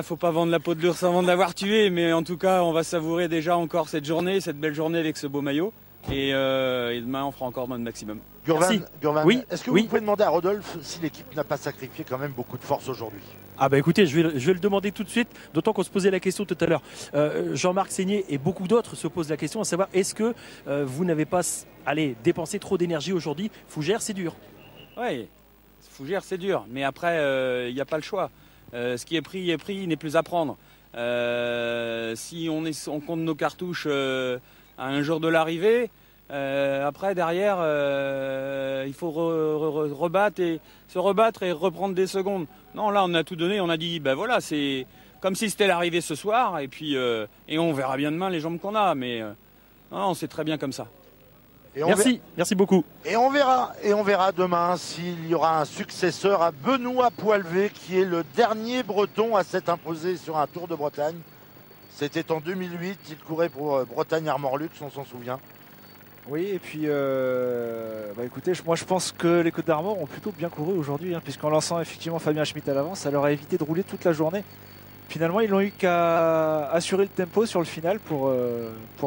Speaker 4: Faut pas vendre la peau de l'ours avant de l'avoir tué, mais en tout cas, on va savourer déjà encore cette belle journée avec ce beau maillot. Et demain, on fera encore notre maximum.
Speaker 1: Gurvan,
Speaker 11: oui,
Speaker 1: est-ce que vous pouvez demander à Rodolphe si l'équipe n'a pas sacrifié quand même beaucoup de force aujourd'hui?
Speaker 11: Ah bah écoutez, je vais le demander tout de suite, d'autant qu'on se posait la question tout à l'heure. Jean-Marc Seigné et beaucoup d'autres se posent la question à savoir, est-ce que vous n'avez pas dépensé trop d'énergie aujourd'hui? Fougères, c'est dur.
Speaker 4: Oui, Fougères, c'est dur, mais après, il n'y a pas le choix. Ce qui est pris, il n'est plus à prendre. Si on compte nos cartouches à un jour de l'arrivée, après derrière il faut se rebattre et reprendre des secondes. Non, là on a tout donné, on a dit voilà, c'est comme si c'était l'arrivée ce soir et puis et on verra bien demain les jambes qu'on a, mais non, c'est très bien comme ça.
Speaker 11: Merci beaucoup.
Speaker 1: Et on verra demain s'il y aura un successeur à Benoît Poilvé, qui est le dernier Breton à s'être imposé sur un Tour de Bretagne. C'était en 2008, il courait pour Bretagne Armor Luxe, on s'en souvient.
Speaker 2: Oui, et puis écoutez, moi je pense que les Côtes d'Armor ont plutôt bien couru aujourd'hui, puisqu'en lançant effectivement Fabien Schmitt à l'avance, ça leur a évité de rouler toute la journée. Finalement, ils n'ont eu qu'à assurer le tempo sur le final pour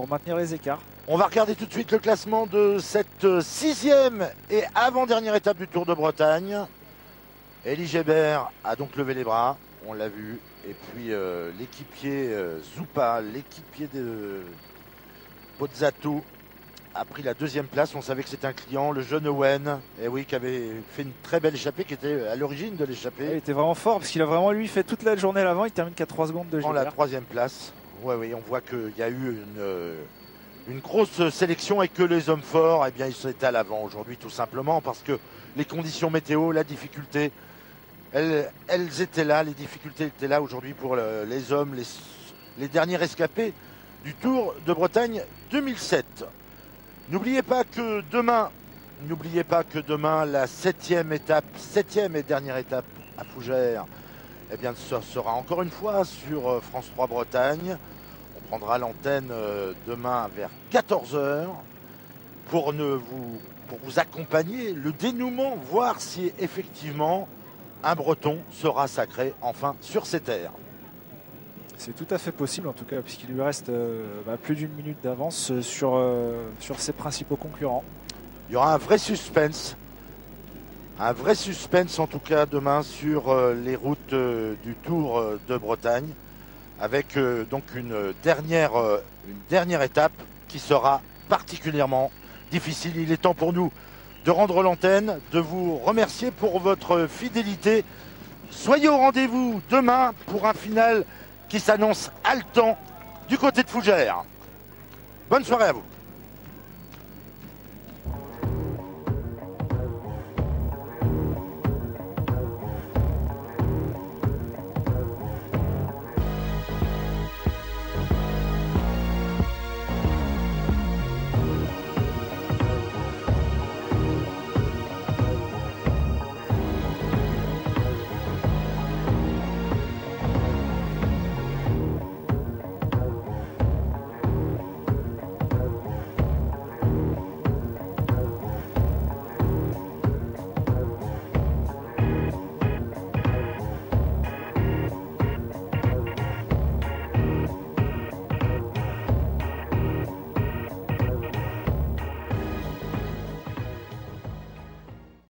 Speaker 2: maintenir les écarts.
Speaker 1: On va regarder tout de suite le classement de cette 6e et avant-dernière étape du Tour de Bretagne. Elie Gébert a donc levé les bras, on l'a vu. Et puis l'équipier Zoupa, l'équipier de Pozzato, a pris la 2e place. On savait que c'était un client, le jeune Owen, qui avait fait une très belle échappée, qui était à l'origine de l'échappée.
Speaker 2: Il était vraiment fort parce qu'il a vraiment lui fait toute la journée à l'avant. Il termine qu'à 3 secondes de Gébert.
Speaker 1: En la 3e place. Oui, on voit qu'il y a eu une grosse sélection et que les hommes forts, ils étaient à l'avant aujourd'hui tout simplement parce que les conditions météo, la difficulté, elles étaient là, les difficultés étaient là aujourd'hui pour les hommes, les derniers rescapés du Tour de Bretagne 2007. N'oubliez pas que demain, la 7e et dernière étape à Fougères, ce sera encore une fois sur France 3 Bretagne. On prendra l'antenne demain vers 14h pour vous accompagner, le dénouement, voir si effectivement un Breton sera sacré enfin sur ces terres.
Speaker 2: C'est tout à fait possible en tout cas, puisqu'il lui reste plus d'1 minute d'avance sur ses principaux concurrents.
Speaker 1: Il y aura un vrai suspense en tout cas demain sur les routes du Tour de Bretagne, avec donc une dernière étape qui sera particulièrement difficile. Il est temps pour nous de rendre l'antenne, de vous remercier pour votre fidélité. Soyez au rendez-vous demain pour un final qui s'annonce haletant du côté de Fougères. Bonne soirée à vous.